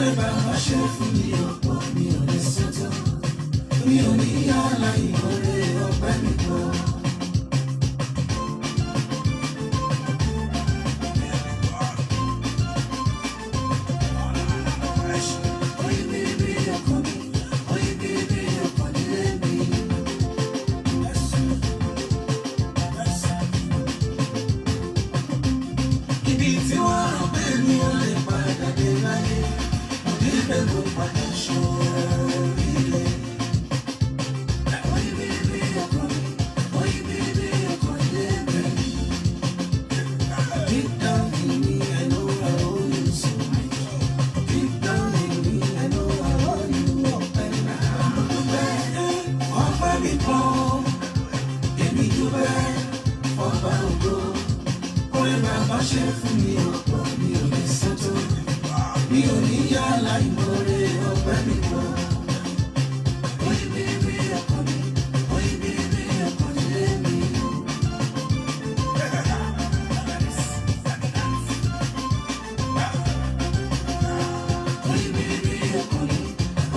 orí bàbá ṣe fún mi ọ̀pọ̀ mi ò lè sọ́tọ̀ mi ò ní yàrá ìmọ̀re ọpẹ́ mi kọ́. Ṣe fún mi ọ̀pọ̀ mi ò lè sọ́tọ̀ mi ò ní yàrá ìmọ̀re ọpẹ́ mi kọ́. Oyin bíbí ọkọ mi, oyin bíbí ọkọ lé mi. Oyin bíbí ọkọ mi,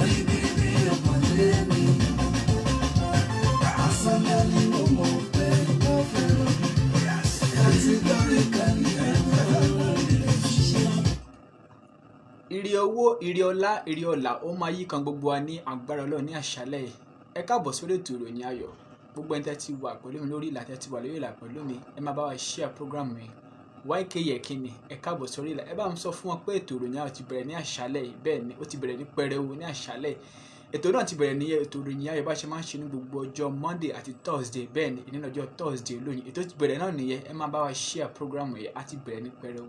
oyin bíbí ọkọ lé mi. Àsọlẹ̀ ni mo mọ̀ pé mo fẹ́ràn mi. Ire owó, ire ọlá, ire ọlà ó máa yí kan gbogbo wa ní agbára Ọlọ́run ní àṣálẹ́ yìí. Ẹ káàbọ̀ sórí ètò ìròyìn ayọ̀. Gbogbo ẹni tẹ́ ti wà pẹ̀lú mi lórí ìlà tẹ́ ti wà lórí ìlà pẹ̀lú mi. Ẹ máa bá wa share program mi. YK Yekini, ẹ káàbọ̀ sórí ìlà. Ẹ bá mi sọ fún wọn pé ètò ìròyìn ayọ̀ ti bẹ̀rẹ̀ ní àṣálẹ́ yìí. Bẹ́ẹ̀ ni ó ti bẹ̀rẹ̀ ní pẹrẹwu ní àṣálẹ́ yìí. Ètò náà ti bẹ̀rẹ̀ ní ètò ìròyìn ayọ̀ bá ṣe máa ń ṣe ní gbogbo ọjọ́ Monday àti Thursday. Bẹ́ẹ̀ ni ìní ọjọ́ Thursday lónìí. Ètò ti bẹ̀rẹ̀ náà nìyẹn. Ẹ máa bá wa share program yìí. A ti bẹ̀rẹ̀ ní pẹrẹwu.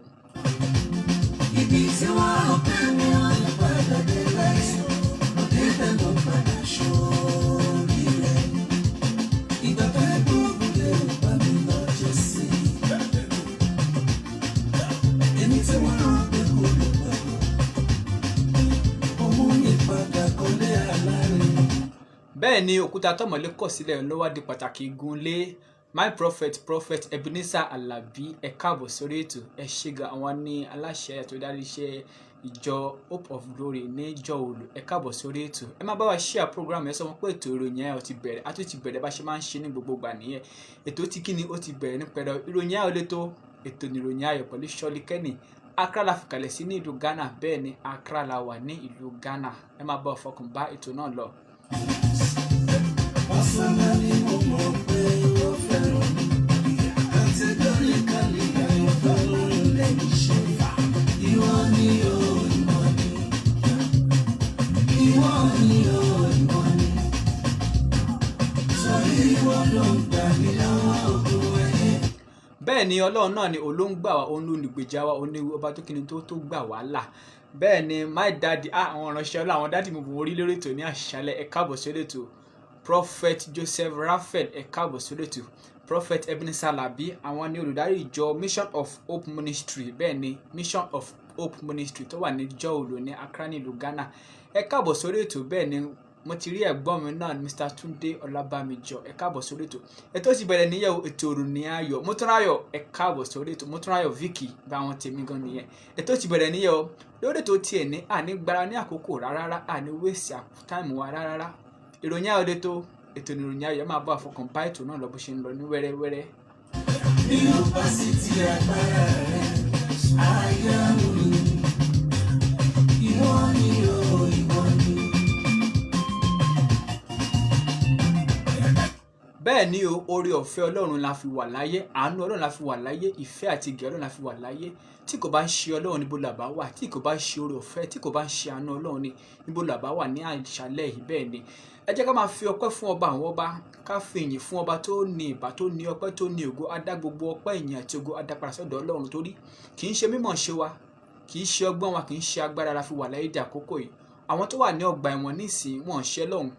Ibi tí wọ́n rò pé mi ò lè padà dé láìsí, mo débẹ̀ ló padà sórí rẹ̀. Ìgbà tó ẹ gbógun lè bá mi lọ́jọ́ sí. Èmi tí wọ́n rò pé kò lè padà, ó mú mi padà kọ́lé alárinrin. Bẹ́ẹ̀ ni òkúta tọ́mọ̀lé kọ̀ sílẹ̀ ló wá di pàtàkì igunlé. My prophet Ebenezer Alabi, ẹ káàbọ̀ sórí ètò. Ẹ ṣé gan, àwọn ní aláṣẹ tó darí iṣẹ́ ìjọ Hope of Glory ní ìjọ Òòlù. Ẹ káàbọ̀ sórí ètò. Ẹ máa bá wa share program. Ẹ sọ wọn pé ètò ìròyìn ayọ̀ ti bẹ̀rẹ̀. A tún ti bẹ̀rẹ̀ bá ṣe máa ń ṣe ní gbogbo ìgbà nìyẹn. Ètò ti kíni ó ti bẹ̀rẹ̀ ní pẹ̀rẹ̀. Ìròyìn ayọ̀ létò. Ètò ní ìròyìn ayọ̀ pẹ̀lú Ṣọ́lí Kẹ́nì. Accra la fi kalẹ̀ sí ní ìlú Ghana. Bẹ́ẹ̀ ni Accra la wà ní ìlú Ghana. Ẹ máa bá ọ̀fọ̀kàn bá ètò náà lọ. Personally, mo mọ̀ pé ó fẹ́ràn mi. Categorically, I follow let me show you. Ìwọ ni o, ìwọ ni. Ìwọ ni o, ìwọ ni. Sọ̀rí ìwọ ló ń gbà mí lọ́wọ́ ogun ẹyẹ. Bẹ́ẹ̀ ni Ọlọ́run náà ni olóńgbà wa, òun ló ní gbèjà wa, òun ní ọba tó kíni tó gbà wá là. Bẹ́ẹ̀ ni my daddy, àwọn ìránṣẹ́ Ọlọ́run, àwọn daddy mi bò orí lórí ètò ní àṣálẹ́. Ẹ káàbọ̀ sórí ètò. Prophet Joseph Raphael, ẹ káàbọ̀ sórí ètò. Prophet Ebenezer Alabi, àwọn ni olùdarí ìjọ Mission of Hope Ministry. Bẹ́ẹ̀ ni Mission of Hope Ministry tó wà ní ìjọ Òòlù ní Accra ní ìlú Ghana. Ẹ káàbọ̀ sórí ètò. Bẹ́ẹ̀ ni mo ti rí ẹ̀gbọ́n mi náà Mr. Tunde Ọlábàmíjọ. Ẹ káàbọ̀ sórí ètò. Ètò ti bẹ̀rẹ̀ níyẹ̀wò ètò ìròyìn ayọ̀. Mọ́túnráyọ̀, ẹ káàbọ̀ sórí ètò. Mọ́túnráyọ̀ Vicky bá wọn tèmi gan nìyẹn. Ètò ti bẹ̀rẹ̀ níyẹ̀wò lórí ètò tiẹ̀ ní àní gbára ní àkókò rárá, àní wéṣì táìmù wa rárá. Ìròyìn ayọ̀ létò. Ètò ìròyìn ayọ̀ máa bá àfọkàn bá ètò náà lọ bó ṣe ń lọ ní wẹ́rẹ́wẹ́rẹ́. Bí o bá sì ti agbára rẹ̀, ayé mi. Ìwọ ni o, ìwọ ni. Bẹ́ẹ̀ ni o, oore ọ̀fẹ́ Ọlọ́run la fi wà láyé, àánú Ọlọ́run la fi wà láyé, ìfẹ́ àti ìgẹ̀ Ọlọ́run la fi wà láyé. Tí kò bá ń ṣe Ọlọ́run níbo là bá wà, tí kò bá ń ṣe oore ọ̀fẹ́, tí kò bá ń ṣe àánú Ọlọ́run ní níbo là bá wà ní àṣálẹ́ yìí. Bẹ́ẹ̀ ni ẹ jẹ́ ká máa fi ọpẹ́ fún ọba àwọn ọba, ká fi ìyìn fún ọba tó ní ìbà, tó ní ọpẹ́, tó ní ògo. A dá gbogbo ọpẹ́, ìyìn àti ògo a dá padà sọ́dọ̀ Ọlọ́run torí kì í ṣe mímọ̀ ṣe wa, kì í ṣe ọgbọ́n wa, kì í ṣe agbára la fi wà láyé dé àkókò yìí. Àwọn tó wà ní ọgbà ẹ̀wọ̀n nísìnyí wọ́n ṣe Ọlọ́run,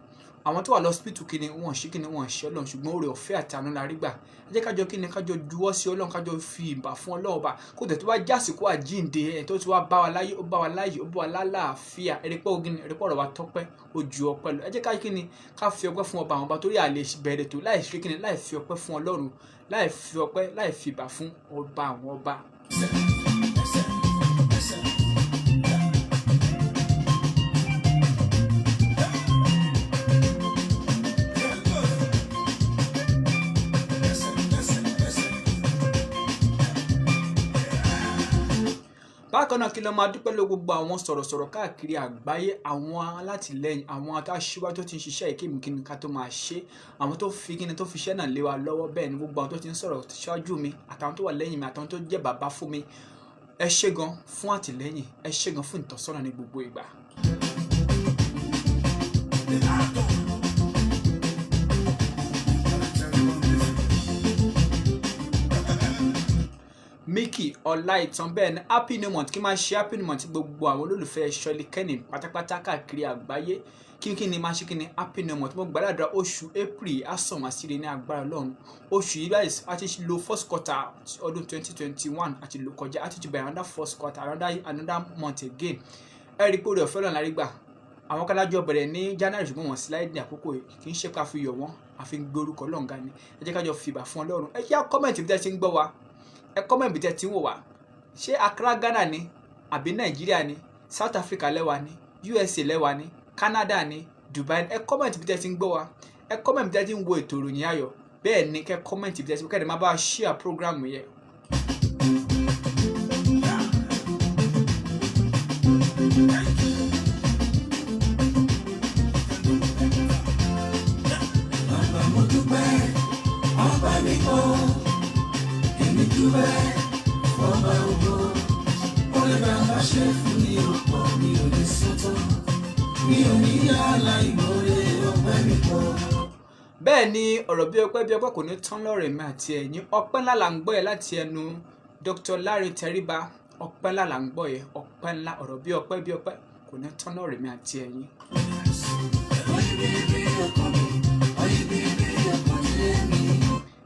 àwọn tó wà lọ́sípítù kíni wọ́n ṣe kíni wọ́n ṣe Ọlọ́run, ṣùgbọ́n oore ọ̀fẹ́ àti àánú la rí gbà. Ẹ jẹ́ kájọ kíni kájọ juwọ́ sí Ọlọ́run, kájọ fi ìbà fún Ọlọ́run ọba kó tẹ̀ tó wá jásìkò àjíǹde ẹ̀ tó ti wá bá wa láyé, ó bá wa láyé, ó bá wa lálàáfíà. Ẹ̀rípọ̀ ògìnì, ẹ̀rípọ̀ ọ̀rọ̀ wa tọ́pẹ́ ojú ọpẹ́ lọ. Ẹ jẹ́ ká kíni ká fi ọpẹ́ fún ọba àwọn ọba torí àlè bẹ̀rẹ̀ tó láì ṣe kíni láì fi ọpẹ́ fún Ọlọ́run, láì fi ọpẹ́, láì fi ìbà fún ọba àwọn ọba. bákan náà kí ló máa dúpẹ́ lọ gbogbo àwọn sọ̀rọ̀sọ̀rọ̀ káàkiri àgbáyé, àwọn alátìlẹyìn, àwọn aṣíwájú tó ti ń ṣiṣẹ́ ìkémikíni ká tó máa ṣe, àwọn tó fi kíni tó fi iṣẹ́ náà lé wa lọ́wọ́, bẹ́ẹ̀ ni gbogbo àwọn tó ti ń sọ̀rọ̀ ṣáájú mi àtàwọn tó wà lẹ́yìn mi àtàwọn tó jẹ́ bàbá fún mi, ẹ ṣé gan fún àtìlẹyìn, ẹ ṣé gan fún ìtọ́sọ́nà ní gbogbo ìgbà. Mickey Ọláìtàn, bẹ́ẹ̀ ni happy new month, kí máa ṣe happy new month gbogbo àwọn olólùfẹ́ Ṣọ́lí Kenny pátápátá káàkiri àgbáyé, kí ni máa ṣe kí ni happy new month. Mo gbàdúrà oṣù April á sàn wá síre ní agbára Ọlọ́run. Oṣù yìí báyìí a ti lo first quarter ọdún 2021 àti lò kọjá, a ti ti bẹ̀rẹ̀ another first quarter, another month again. Ẹ rí pé oore ọ̀fẹ́ Ọlọ́run la rí gbà. Àwọn kálájọ bẹ̀rẹ̀ ní January ṣùgbọ́n wọ́n sí láì ní àkókò yìí, kì í ṣe ká fi yọ̀ wọ́n, àfi gbé orúkọ Ọlọ́run ga ni. Ẹ jẹ́ ká jọ fìbà fún Ọlọ́run. Ẹ jẹ́ kọ́mẹ̀ntì bí tẹ́ ti ń gbọ́ wa, ẹ kọ́mẹ̀ntì bí tẹ́ ti ń wò wá. Ṣé Accra Ghana ni àbí Nàìjíríà ni, South Africa lẹ́wà ni, USA lẹ́wà ni, Canada ni, Dubai ni? Ẹ kọ́mẹ̀ntì bí tẹ́ ti ń gbọ́ wa, ẹ kọ́mẹ̀ntì bí tẹ́ ti ń wo ètò ìròyìn ayọ̀, bẹ́ẹ̀ ni kẹ́ kọ́mẹ̀ntì bí tẹ́ ti ń kẹ́ni máa bá share program yẹn. Bàbá mo dúpẹ́, ọba mi kọ́, èmi dúpẹ́, ọba ògo, oore bàbá ṣe fún mi ọ̀pọ̀ mi ò lè sọ́tọ̀, mi ò ní yàrá ìmọ̀re ọpẹ́ mi kọ́. Bẹ́ẹ̀ ni ọ̀rọ̀ bí ọpẹ́ kò ní tán lọ́rọ̀ mi àti ẹ̀yin. Ọpẹ́ ńlá là ń gbọ́ yẹn láti ẹnu Dr. Larry Teriba. Ọpẹ́ ńlá là ń gbọ́ yẹn, ọpẹ́ ńlá, ọ̀rọ̀ bí ọpẹ́ kò ní tán lọ́rọ̀ mi àti ẹ̀yin.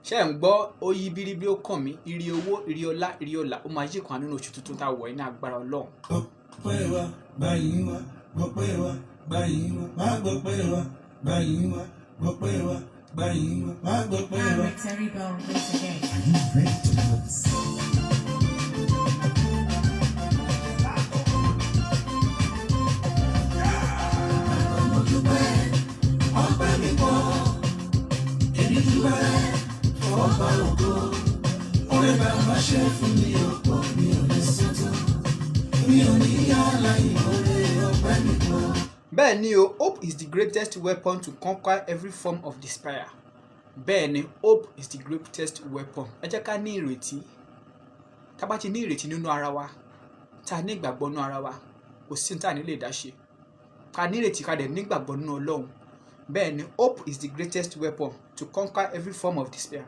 Ṣé ẹ̀ ń gbọ́ oyi bíríbí ó kàn mí, ire owó, ire ọlá, ire ọlà, ó máa yí kan nínú oṣù tuntun tá a wọ̀ ní agbára Ọlọ́run. Gbọ́pẹ́ wa báyìí wá, gbọ́pẹ́ wa báyìí wá, má gbọ́pẹ́ wa báyìí wá, gbọ́pẹ́ wa báyìí wá, má gbọ́pẹ́ wa. Larry Teriba once again. Are you ready to dance? Mo dúpẹ́, ọpẹ́ mi pọ̀, èmi dúpẹ́, ọba ògo, oore bàbá ṣe fún mi ọ̀pọ̀ mi ò lè sọ́tọ̀, mi ò ní yàrá ìmọ̀re ọpẹ́ mi pọ̀. Bẹ́ẹ̀ ni o, hope is the greatest weapon to conquer every form of despair. Bẹ́ẹ̀ ni, hope is the greatest weapon. Ẹ jẹ́ ká ní ìrètí. Tá bá ti ní ìrètí nínú ara wa, tá ní ìgbàgbọ́ nínú ara wa, kò sí tá ní lè dá ṣe. Ká ní ìrètí ká dẹ̀ ní ìgbàgbọ́ nínú Ọlọ́run. Bẹ́ẹ̀ ni, hope is the greatest weapon to conquer every form of despair.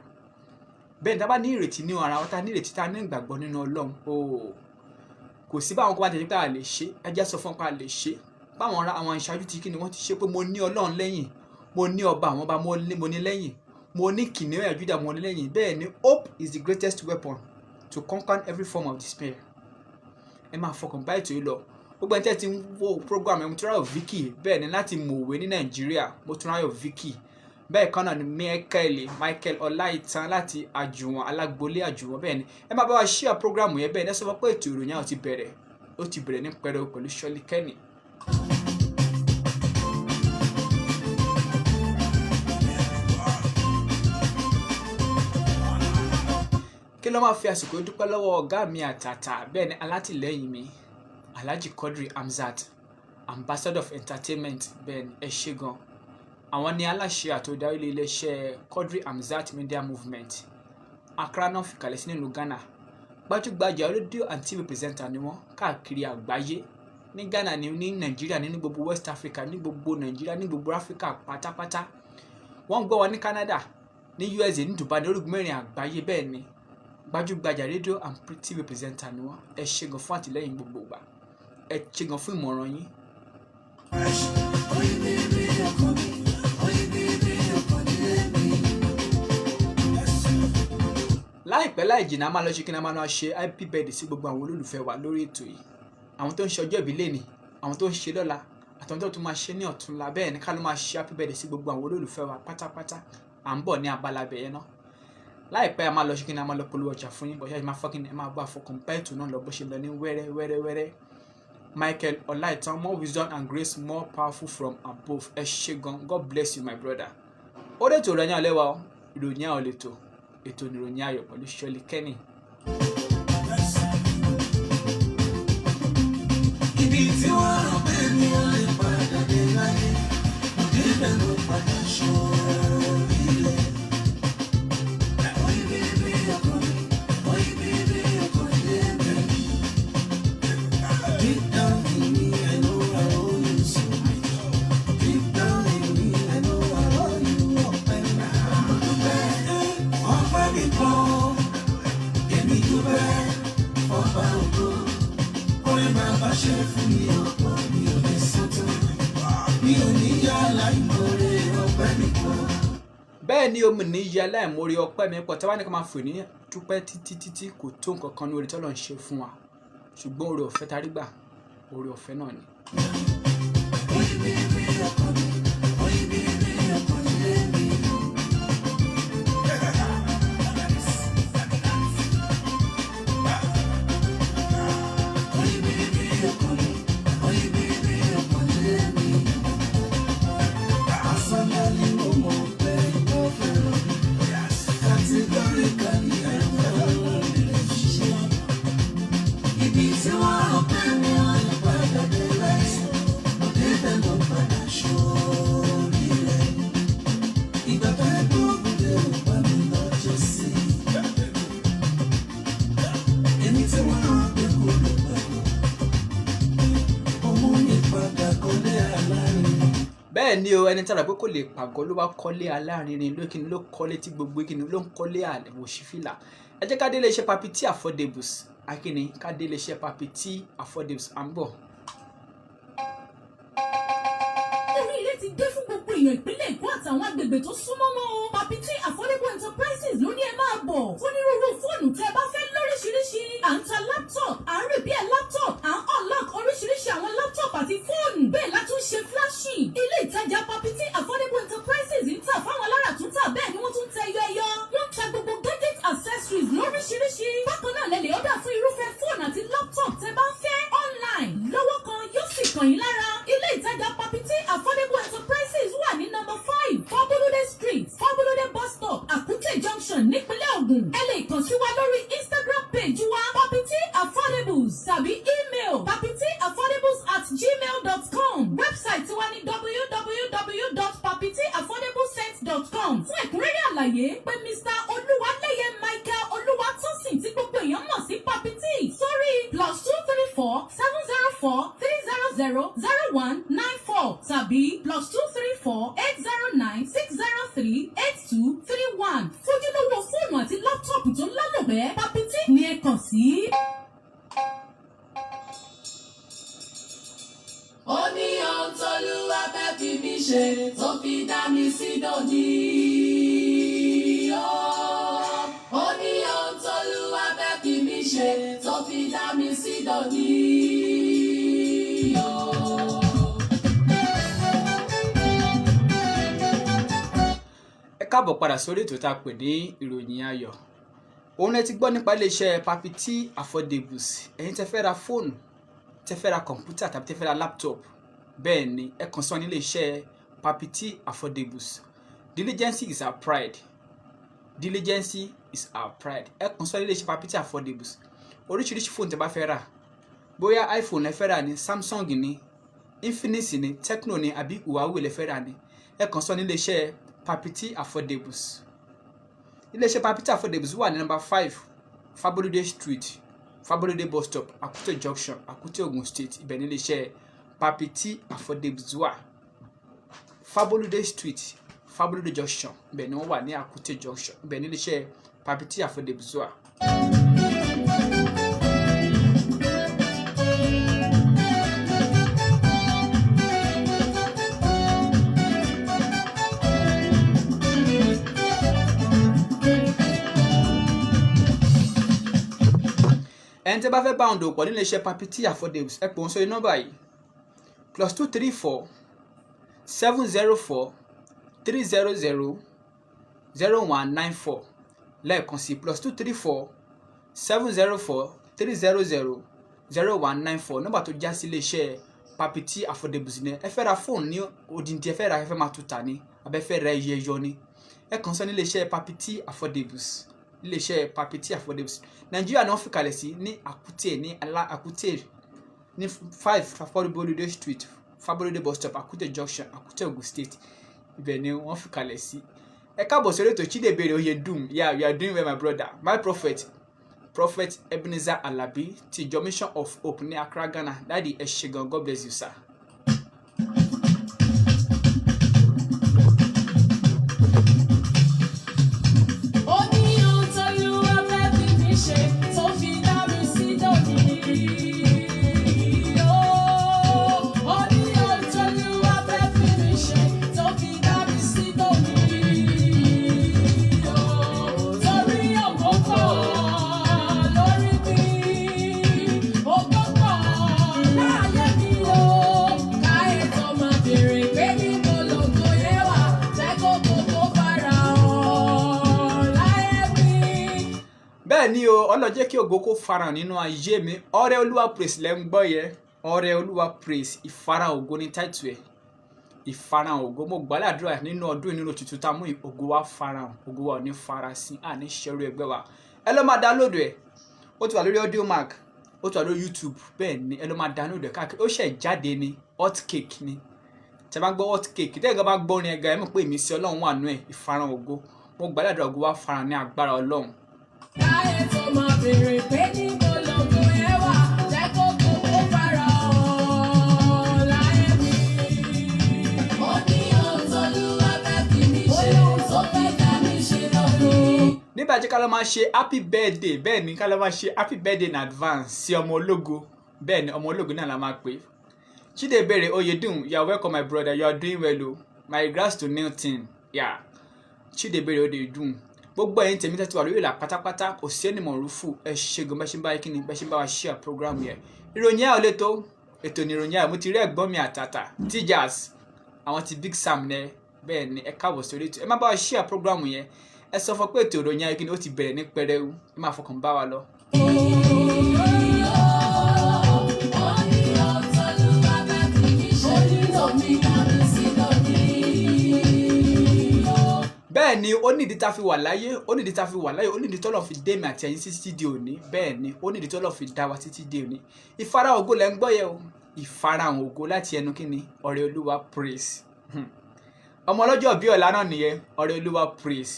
Bẹ́ẹ̀ ni, tá bá ní ìrètí nínú ara wa, tá ní ìrètí tá ní ìgbàgbọ́ nínú Ọlọ́run. Kò sí báwọn kó bá tẹ̀lé pé a lè ṣe, ẹ jẹ́ sọ fún pa lè ṣe. Báwọn àwọn ìṣáájú ti kí ni wọ́n ti ṣe pé mo ní Ọlọ́run lẹ́yìn, mo ní ọba àwọn ọba mo ní lẹ́yìn, mo ní kìnìún ẹ̀yà Júdà mo ní lẹ́yìn. Bẹ́ẹ̀ ni, hope is the greatest weapon to conquer every form of despair. Ẹ máa fọkàn bá ètò yìí lọ. Gbogbo ẹni tẹ́ ti ń wo program ẹ̀, mo tún ráyọ̀ Vicky, bẹ́ẹ̀ ni láti Mòwe ní Nàìjíríà, mo tún ráyọ̀ Vicky. Bẹ́ẹ̀ kan náà ni Michael Ọláìtàn láti Àjùwọ̀n, alágbolé Àjùwọ̀n. Bẹ́ẹ̀ ni ẹ máa bá wa share program yẹn, bẹ́ẹ̀ ni ẹ sọ pé ètò ìròyìn àwọn ti bẹ̀rẹ̀ ní pẹrẹu pẹ̀lú Ṣọ́lí Kenny. Kí ló máa fi àsìkò dúpẹ́ lọ́wọ́ ọ̀gá mi àtàtà, bẹ́ẹ̀ ni alátìlẹ́yìn mi Alhaji Quadri Hamzat, ambassador of entertainment. Bẹ́ẹ̀ ni ẹ ṣé gan. Àwọn ni aláṣẹ àtòdarí iléeṣẹ́ Quadri Hamzat Media Movement. Accra náà fi kalẹ̀ sí nílùú Ghana. Gbajúgbajà rédíò and TV presenter ni wọ́n káàkiri àgbáyé. Ní Ghana ni ní Nàìjíríà ní gbogbo West Africa, ní gbogbo Nàìjíríà, ní gbogbo Africa pátápátá. Wọ́n gbọ́ wọn ní Canada, ní USA, ní Dubai, ní orígun mẹ́rin àgbáyé. Bẹ́ẹ̀ ni gbajúgbajà rédíò and TV presenter ni wọ́n. Ẹ ṣé gan fún àtìlẹ́yìn gbogbo ìgbà, ẹ ṣé gan fún ìmọ̀ràn yín. Láìpẹ́ láì jìnnà a máa lọ ṣe kí ni a máa lọ ṣe happy birthday sí gbogbo àwọn olólùfẹ́ wa lórí ètò yìí. Àwọn tó ń ṣe ọjọ́ ìbí lẹ́ni, àwọn tó ń ṣe lọ́la, àtàwọn tó tún máa ṣe ní ọ̀túnla. Bẹ́ẹ̀ ni ká ló máa ṣe happy birthday sí gbogbo àwọn olólùfẹ́ wa pátápátá. À ń bọ̀ ní abala bẹ̀yẹn náà. Láìpẹ́ a máa lọ ṣe kí ni a máa lọ polówó ọjà fún yín, bọ̀ ṣáà máa fọ́ kí ni ẹ máa bá fọkàn bá ètò náà lọ bó ṣe lọ ní wẹ́rẹ́. Michael Ọláìtàn, more wisdom and grace, more powerful from above. Ẹ ṣé gan, God bless you my brother. Ó dé ètò ìròyìn alẹ́ wa o, ìròyìn àwọn ètò ìròyìn ayọ̀ pẹ̀lú Ṣọ́lí Kenny. tí wọ́n rò pé mi ò lè padà dé láyé, mo débẹ̀ mo padà ṣoríire. Oyin bíbí ọkọ mi, oyin bíbí ọkọ ilé mi. Deep down in me, I know I owe you so much. Deep down in me, I know I owe you ọpẹ́ mi. Mo dúpẹ́ ọpẹ́ mi pọ̀, èmi dúpẹ́ ọba ògo. Orin bàbá ṣe fún mi ọ̀pọ̀ mi ò lè sọ́tọ̀. Mi ò ní yá láìmọ̀re ọpẹ́ mi pọ̀. bẹ́ẹ̀ ni omi ní yẹ aláìmoore ọpẹ́ mi pọ̀ tí wọ́n ní ká máa fò ní dúpẹ́ títí kò tó nǹkan kan ní oore tí Ọlọ́run ṣe fún wa ṣùgbọ́n oore ọ̀fẹ́ tarí gbà oore ọ̀fẹ́ náà ni. Oyin bíbí ọkọ mi, oyin bíbí ọkọ ilé mi. Oyin bíbí ọkọ mi, oyin bíbí ọkọ ilé mi. Personally, mo mọ̀ pé ìwọ fẹ́ràn mi. Categorically, I follow relationship. Ibi tí wọ́n rò pé mi ò lè padà dé láyé, mo débẹ̀ mo padà ṣoríire. Ìgbà tó ẹ gbógun dé ò bá mi lọ́jọ́ sí. Èmi tí wọ́n rò pé kò lè padà, ọmọ mi padà kọ́lé alárinrin. bẹ́ẹ̀ ni o ẹni tí a rà pé kò lè pàgọ́ ló wá kọ́lé alárinrin lókìní ló kọ́lé tí gbogbo ìkíni ló ń kọ́lé àwòṣífìlà. ẹ jẹ́ ká dé iléeṣẹ́ Papi T Affordables akíní ká dé iléeṣẹ́ Papi T Affordables à ń bọ̀. Orí ilé ti dé fún gbogbo èèyàn ìpínlẹ̀ Èkó àtàwọn agbègbè tó súnmọ́ mọ́ o. Papi T Affordable Enterprises ló ní ẹ máa bọ̀. Onírúurú fóònù tẹ́ bá fẹ́ lóríṣiríṣi. À ń ta laptop, à ń repair laptop, à ń unlock oríṣiríṣi àwọn laptop àti fóònù. Bẹ́ẹ̀ la tún ṣe flashing. Ilé ìtajà Papi T Affordable Enterprises ń tà fáwọn aláràtúntà bẹ́ẹ̀ ni wọ́n tún tẹ ẹyọ. Wọ́n ta gbogbo gadget accessories lóríṣiríṣi. Bákan náà lẹ lè order fún irúfẹ́ fóònù àti laptop tẹ́ bá fẹ́ online. Lọ́wọ́ kan yóò sì kàn yín lára. Ilé ìtajà Papi T Affordable Enterprises wà ní number 5 Fabolode Street, Fabolode bus stop, Akute Junction nípínlẹ̀ Ògùn. Ẹ lè kàn sí wa lórí Instagram page wa Papi T Affordables tàbí email papitaffordables@gmail.com. Website wa ní www.papitaffordablescent.com. Fún ẹ̀kúnrẹ́rẹ́ àlàyé pé Mr. Olúwaléyé Michael Olúwatósìn tí gbogbo èèyàn mọ̀ sí Papi T sórí +234 704 300 0194 tàbí +234 809 603 8231. Fojúlówó fóònù àti láptọ̀pù tó lálòpẹ́ Papi T ni ẹ kàn sí. Ó ní ohun t'Olúwa fẹ́ fi mí ṣe tó fi dá mi sí dòní. Ó ní ohun t'Olúwa fẹ́ fi mí ṣe tó fi dá mi sí dòní. ẹ káàbọ̀ padà sórí ètò tá a pè ní ìròyìn ayọ̀. òun ẹ ti gbọ́ nípa iléeṣẹ́ Papi T Affordables. ẹ̀yin tẹ́ fẹ́ ra fóònù, tẹ́ fẹ́ ra kọ̀ǹpútà tàbí tẹ́ fẹ́ ra laptop, bẹ́ẹ̀ ni ẹ kàn sí wọn ní iléeṣẹ́ Papi T Affordables. Diligence is our pride. Diligence is our pride. ẹ kàn sí wọn ní iléeṣẹ́ Papi T Affordables. oríṣiríṣi fóònù tẹ́ bá fẹ́ rà, bóyá iPhone ẹ fẹ́ rà ní, Samsung ní, Infinix ní, Tecno ní àbí Huawei lẹ fẹ́ rà ní, ẹ kàn sí wọn ní iléeṣẹ́ Papi T Affordables. iléeṣẹ́ Papi T Affordables wà ní number 5 Fabolode Street, Fabolode bus stop, Akute Junction, Akute Ogun State. ibẹ̀ ní iléeṣẹ́ Papi T Affordables wà. Fabolode Street, Fabolode Junction, ibẹ̀ ni wọ́n wà ní Akute Junction. ibẹ̀ ní iléeṣẹ́ Papi T Affordables wà. ẹni tí bá fẹ́ bá wọn dòwò pọ̀ nílé iṣẹ́ Papi T Affordables ẹ pè wọ́n sórí nọ́mbà yìí +234 704 300 0194 lẹ́ẹ̀kan sí +234 704 300 0194 nọ́mbà tó já sí ilé iṣẹ́ Papi T Affordables ni. ẹ fẹ́ ra fóònù ní odindi, ẹ fẹ́ ra, ẹ fẹ́ máa tuta ní, abẹ́ fẹ́ ra ẹyẹ yọ ní, ẹ kàn sí nílé iṣẹ́ Papi T Affordables. iléeṣẹ́ Papi T Affordables Nàìjíríà náà fi kalẹ̀ sí ní Akute, ní Akute ní 5 Fabolode Street, Fabolode bus stop, Akute Junction, Akute, Ogun State. Ibẹ̀ ni wọ́n fi kalẹ̀ sí. Ẹ káàbọ̀ sórí ètò Chidebere Oyedun. Yeah, you are doing well, my brother. My Prophet Ebenezer Alabi ti ìjọ Mission of Hope ní Accra, Ghana. Daddy ẹ ṣé gan, God bless you, sir. Bẹ́ẹ̀ni o, ọlọ́jẹ́ kí ògo kó farahàn nínú ayé mi. Ọrẹ Olúwa praise lẹ́ ń gbọ́ yẹ. Ọrẹ Olúwa praise, ìfarahàn ògo ní táìtù ẹ̀. Ìfarahàn ògo, mo gbàládùra nínú ọdún nínú tuntun tá mú ògo wa farahàn. Ògo wa ò ní farasin, à ní ṣẹ́rú ẹgbẹ́ wa. Ẹ lọ máa download ẹ̀. Ó ti wà lórí Audiomack, ó ti wà lórí YouTube. Bẹ́ẹ̀ni, ẹ lọ máa download ẹ̀ káàkiri. Ó ṣẹ̀ jáde ní hot cake ni. Tẹ́ bá gbọ́ hot cake, tẹ́ ẹ bá gbọ́ orin ẹ̀gá ẹ mọ̀ pé ìmísí Ọlọ́run wà nú ẹ̀. Ìfarahàn ògo. Mo gbàládùra ògo wa farahàn ní agbára Ọlọ́run. Láyé tó máa bèrè pé níbo lógo ẹ wà, jẹ́ kó gbogbo farahàn láyé mi. Ó ní ohun t'Olúwa fẹ́ fi mí ṣe, ó fẹ́ dá mi ṣe lọ́dún. Nígbà tí ká lọ máa ṣe happy birthday, bẹ́ẹ̀ ni ká lọ máa ṣe happy birthday in advance sí ọmọ ológo. Bẹ́ẹ̀ ni ọmọ ológo náà la máa pè. Chidebere Oyedun, you are welcome, my brother. You are doing well o. My regards to Newton. Yeah. Chidebere Oyedun. Gbogbo ẹ̀yin tèmi tẹ́tí wà lórí ìlà pátápátá, kò sí ẹni mọ̀rúfù. Ẹ ṣe gan bẹ́ẹ̀ ṣe ń bá kíni bẹ́ẹ̀ ṣe ń bá wa share program yẹn. Ìròyìn ẹ̀ ò lè tó. Ètò ní ìròyìn ẹ̀ mo ti rí ẹ̀gbọ́n mi àtàtà Tijas, àwọn ti Big Sam nẹ. Bẹ́ẹ̀ ni ẹ káàbọ̀ sórí ètò. Ẹ má bá wa share program yẹn. Ẹ sọ fún pé ètò ìròyìn ẹ̀ kíni ó ti bẹ̀rẹ̀ ní pẹrẹu. Ẹ máa fọkàn bá wa lọ. Bẹ́ẹ̀ ni ó nídìí tá fi wà láyé, ó nídìí tá fi wà láyé, ó nídìí tọ́lọ̀ fi dé mi àti ẹ̀yin títí di òní. Bẹ́ẹ̀ ni ó nídìí tọ́lọ̀ fi dá wa títí di òní. Ìfarahàn ògo lẹ́ ń gbọ́ yẹ o. Ìfarahàn ògo láti ẹnu kíni Ọrẹ Olúwa praise. Ọmọ ọlọ́jọ́ bí ọ̀la náà nìyẹn, Ọrẹ Olúwa praise.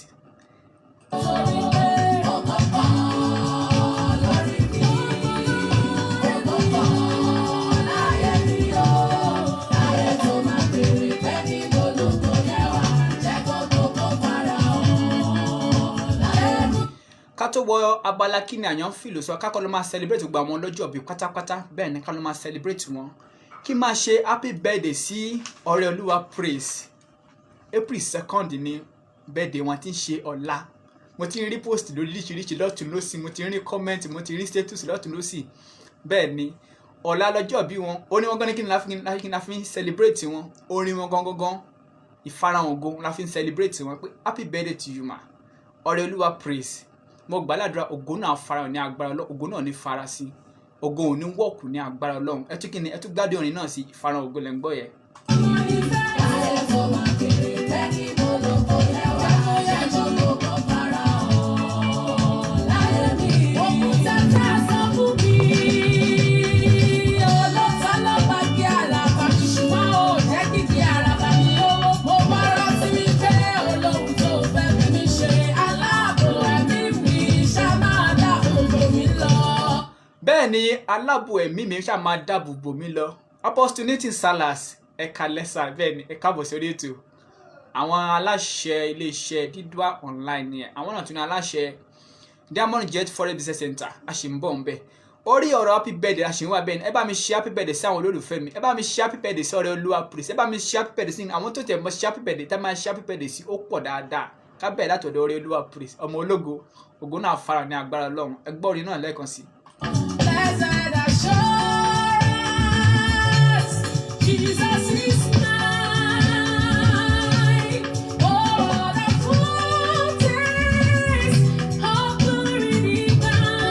Ká tó wọ abala kíni àyàn fìlò sọ ká kọ́ ló máa celebrate gbogbo àwọn ọlọ́jọ́ bí pátápátá. Bẹ́ẹ̀ ni ká ló máa celebrate wọn. Kí máa ṣe happy birthday sí Ọrẹ Olúwa praise. April 2nd ni birthday wọn ti ń ṣe ọ̀la. Mo ti ń rí post lóríṣiríṣi lọ́tùn lósì, mo ti ń rí comment, mo ti ń rí status lọ́tùn lósì. Bẹ́ẹ̀ ni ọ̀la lọ́jọ́ bí wọn. Ó ní wọ́n gan ní kí ni la fi ń celebrate wọn. Orin wọn gangan ìfarahàn ògo la fi ń celebrate wọn pé happy birthday to you ma. Ọrẹ Olúwa praise. Mo gbàládùra ògo náà farahàn ní agbára Ọlọ́run. Ògo náà ní farasin. Ògo ò ní wọ́ọ̀kù ní agbára Ọlọ́run. Ẹ tún kíni ẹ tún gbádùn orin náà sí ìfarahàn ògo lẹ́ ń gbọ́ yẹn. Bẹ́ẹ̀ ni aláàbò ẹ̀mí mi ṣáà máa dáàbò bò mí lọ. Apostle Nathan Salas ẹ̀ka lẹ́sà. Bẹ́ẹ̀ ni ẹ káàbọ̀ sórí ètò. Àwọn aláṣẹ iléeṣẹ́ Dídúà online ni àwọn náà tún ní aláṣẹ Diamond Jet Forex Business Center. A ṣì ń bọ̀ ń bẹ̀. Orí ọ̀rọ̀ happy birthday a ṣì ń wá bẹ́ẹ̀ ni. Ẹ bá mi ṣe happy birthday sí àwọn olólùfẹ́ mi. Ẹ bá mi ṣe happy birthday sí Ọrẹ Olúwa praise. Ẹ bá mi ṣe happy birthday sí àwọn tó tẹ̀ mọ́ ṣe happy birthday tá máa ṣe happy birthday sí ó pọ̀ dáadáa. Ká bẹ̀rẹ̀ látọ̀dọ̀ Ọrẹ Olúwa praise. Ọmọ ológo, ògo náà farahàn ní agbára Ọlọ́run. Ẹ gbọ́ orin náà lẹ́ẹ̀kan sí. Blessed assurance, Jesus is mine. Oh, the fountains of glory divine,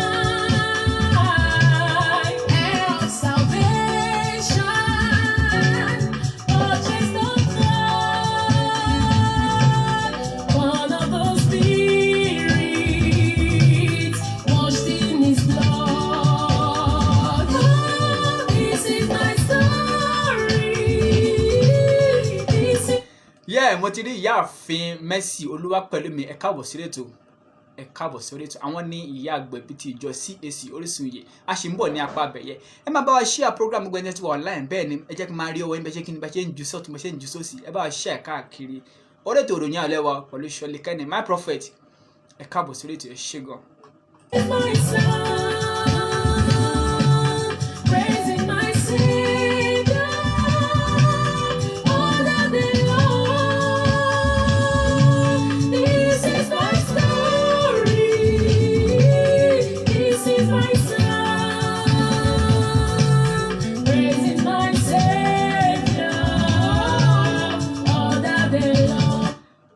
heir of salvation, purchased of God, born of the Spirit, washed in His blood. bẹ́ẹ̀ mo ti rí ìyáàfin Mercy Olúwapẹ̀lúmi ẹ káàbọ̀ sí ètò àwọn ní ìyá àgbẹ̀bí ti ìjọ CAC Orísun Ìyè a sì ń bọ̀ ní apá abẹ̀yẹ ẹ máa bá wa share program gbogbo ẹni tí wà online bẹ́ẹ̀ ni ẹ jẹ́ kí n máa rí ọwọ́ yín bẹ́ẹ̀ ṣe kí ni bẹ́ẹ̀ ṣe ń ju sọ́ọ̀tún bẹ́ẹ̀ ṣe ń ju sósì ẹ bá wa share káàkiri orí ètò ìròyìn àlẹ́ wa pẹ̀lú Ṣọlí Kẹ́ni my prophet ẹ káàbọ̀ sí ètò ẹ ṣé gan.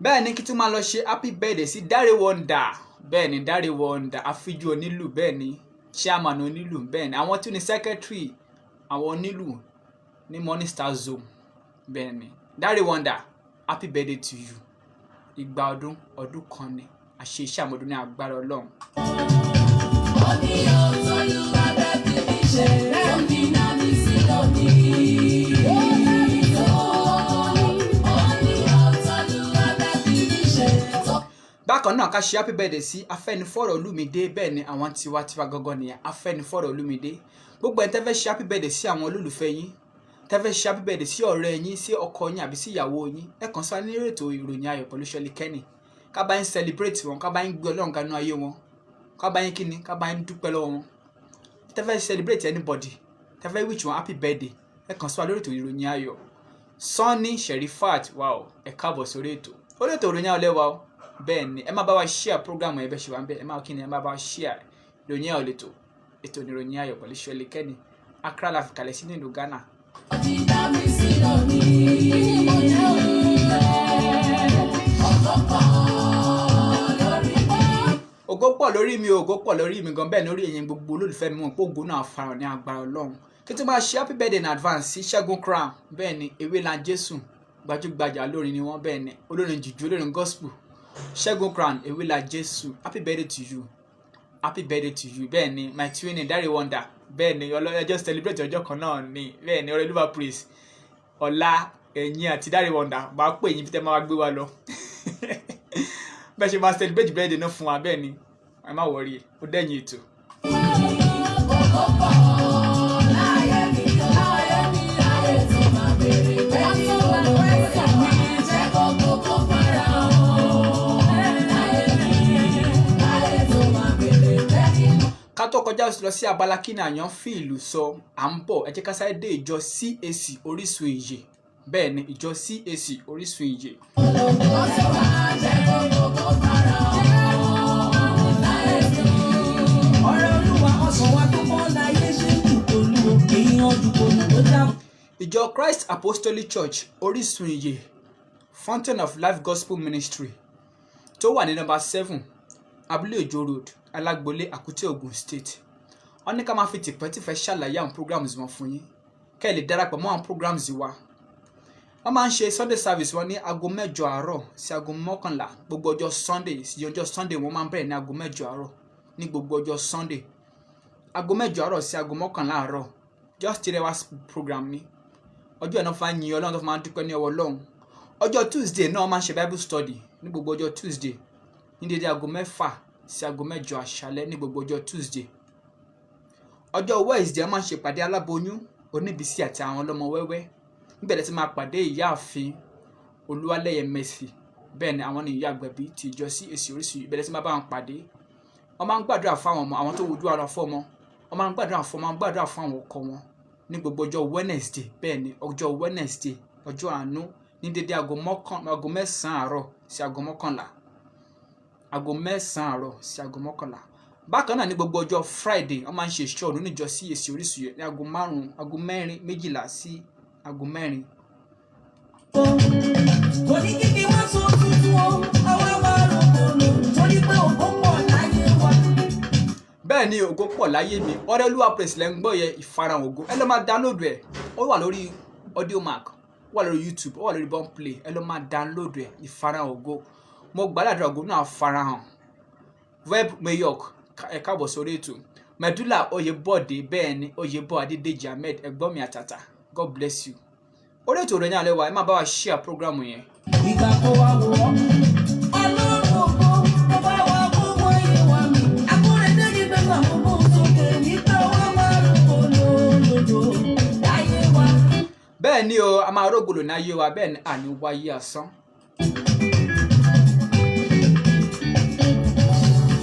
bẹ́ẹ̀ ni kí tún máa lọ ṣe happy birthday sí Dáre Wonder bẹ́ẹ̀ ni Dáre Wonder àfijù onílù bẹ́ẹ̀ ni chairman onílù bẹ́ẹ̀ ni àwọn tún ní secretary àwọn onílù ní Morning Star Zone bẹ́ẹ̀ ni Dáre Wonder happy birthday to you ìgbà ọdún kan ni àṣẹ iṣẹ́ àmọ́dún ní agbára Ọlọ́run. bákan náà ká ṣe happy birthday sí Afẹ́nifọ́rọ̀ Olúmídé bẹ́ẹ̀ ni àwọn tiwa gangan nìyẹn Afẹ́nifọ́rọ̀ Olúmídé gbogbo ẹni tẹ́fẹ́ ṣe happy birthday sí àwọn olólùfẹ́ yín tẹ́fẹ́ ṣe happy birthday sí ọ̀rẹ́ yín sí ọkọ yín àbí sí ìyàwó yín ẹ kàn sọ ní ètò ìròyìn ayọ̀ pẹ̀lú Ṣọlí Kẹ́ni ká bá yín celebrate wọn ká bá yín gbé Ọlọ́run ganú ayé wọn ká bá yín kíni ká bá yín dúpẹ́ lọ́wọ́ wọn tẹ́fẹ́ celebrate anybody tẹ́fẹ́ wish wọn happy birthday ẹ kàn sọ lórí ètò ìròyìn ayọ̀ Sunny Sherifat wow ẹ káàbọ̀ sórí ètò ìròyìn ayọ̀ lẹ́wà o bẹ́ẹ̀ ni ẹ má bá wa share program ẹ bẹ́ ṣe wà ń bẹ́ ẹ má kí ni ẹ má bá wa share ìròyìn ayọ̀ lẹ́tọ̀ ètò ìròyìn ayọ̀ pẹ̀lú Ṣọlí Kẹ́ni Accra la fi kalẹ̀ sí nílùú Ghana. ògo pọ̀ lórí mi gan bẹ́ẹ̀ ni orí ẹ̀yin gbogbo olólùfẹ́ mi mọ̀ pé ògo náà farahàn ní agbára Ọlọ́run kí tó máa ṣe happy birthday in advance sí Ṣẹ́gun Crown bẹ́ẹ̀ ni Ewélan Jésù gbajúgbajà olórin ni wọ́n bẹ́ẹ̀ ni olórin jùjú olórin gospel Ṣẹ́gun Crown Ewélan Jésù happy birthday to you bẹ́ẹ̀ ni my twin Dáre Wonder bẹ́ẹ̀ ni ọjọ́ celebrate ọjọ́ kan náà ni bẹ́ẹ̀ ni Ọrẹ́lúwà praise ọ̀la ẹ̀yin àti Dáre Wonder máa pè yín bí tẹ́ máa gbé wa lọ bẹ́ẹ̀ ṣe máa celebrate birthday náà fún wa bẹ́ẹ̀ ni ẹ má wọrí ó dẹ́yìn ètò. ká tó kọjá lọ sí abala kí ni àyàn fi ìlú sọ à ń bọ̀ ẹ jẹ́ ká sáré dé ìjọ CAC Orísun Ìyè bẹ́ẹ̀ ni ìjọ CAC Orísun Ìyè. ìjọ Christ Apostolic Church Orísun Ìyè Fountain of Life Gospel Ministry tó wà ní number 7 Abúlé Òjó Road Alágbolé Àkútè Ògùn State wọ́n ní ká máa fi tìpẹ́tìfẹ́ ṣàlàyé àwọn programs wọn fún yín kẹ́ ẹ lè darapọ̀ mọ́ àwọn programs wa wọ́n máa ń ṣe Sunday service wọn ní aago 8 àárọ̀ sí aago 11 gbogbo ọjọ́ Sunday sí ọjọ́ Sunday wọ́n máa ń bẹ̀rẹ̀ ní aago 8 àárọ̀ ní gbogbo ọjọ́ Sunday aago 8 àárọ̀ sí aago 11 àárọ̀ just 3 hours program ni ọjọ́ náà fà yìn Ọlọ́run tó fi máa ń dúpẹ́ ní ọwọ́ Ọlọ́run ọjọ́ Tuesday náà máa ń ṣe Bible study ní gbogbo ọjọ́ Tuesday ní dédé aago 6 sí aago 8 àṣálẹ́ ní gbogbo ọjọ́ Tuesday ọjọ́ Wednesday máa ń ṣe ìpàdé aláboyún oníbísí àti àwọn ọlọ́mọ wẹ́wẹ́ níbẹ̀rẹ̀ tí máa pàdé ìyáàfin Olúwaléyẹ Mercy bẹ́ẹ̀ ni àwọn ní ìyá àgbẹ̀bí ti ìjọ CAC Orísun ìbẹ̀rẹ̀ tí máa bá wọn pàdé wọ́n máa ń gbàdúrà fún àwọn ọmọ àwọn tó wojú ara fún ọmọ wọ́n máa ń gbàdúrà fún àwọn ọkọ wọn ní gbogbo ọjọ́ Wednesday bẹ́ẹ̀ ni ọjọ́ Wednesday ọjọ́ àánú ní dédé aago 9 àárọ̀ sí aago 11 aago 9 àárọ̀ sí aago 11 bákan náà ní gbogbo ọjọ́ Friday wọ́n máa ń ṣe ìṣọ́ọ̀rù níjọ CAC Orísun Ìyè ní aago 12 sí aago 4. kò ní kíkí wá sọ tuntun o àwa máa rògbòlò torí pé ògbó pọ̀ láyé wa. bẹ́ẹ̀ ni ògo pọ̀ láyé mi Ọrẹ́lúwà praise lẹ́ ń gbọ́ yẹ ìfarahàn ògo ẹ lọ́ máa download ẹ̀ ó wà lórí Audiomack ó wà lórí YouTube ó wà lórí Boomplay ẹ lọ́ máa download ẹ̀ ìfarahàn ògo mo gbàdúrà ògo náà farahàn web mayok ẹ káàbọ̀ sórí ètò Medulla Oyèbọ̀dé bẹ́ẹ̀ ni Oyèbọ̀ Adédèjì Ahmed ẹ̀gbọ́n mi àtàtà God bless you orí ètò ìròyìn alẹ́ wa ẹ máa bá wa share program yẹn. ìgbà kó wá wò ọ́. Ọlọ́run ògo tó bá wá gbogbo ìyè wa mi. Akóredé ní gbẹ́gbà gbogbo sókè wípé wọ́n máa ń polówó láyé wa. bẹ́ẹ̀ ni o a máa rógolo ní ayé wa bẹ́ẹ̀ ni àní wáyé asán.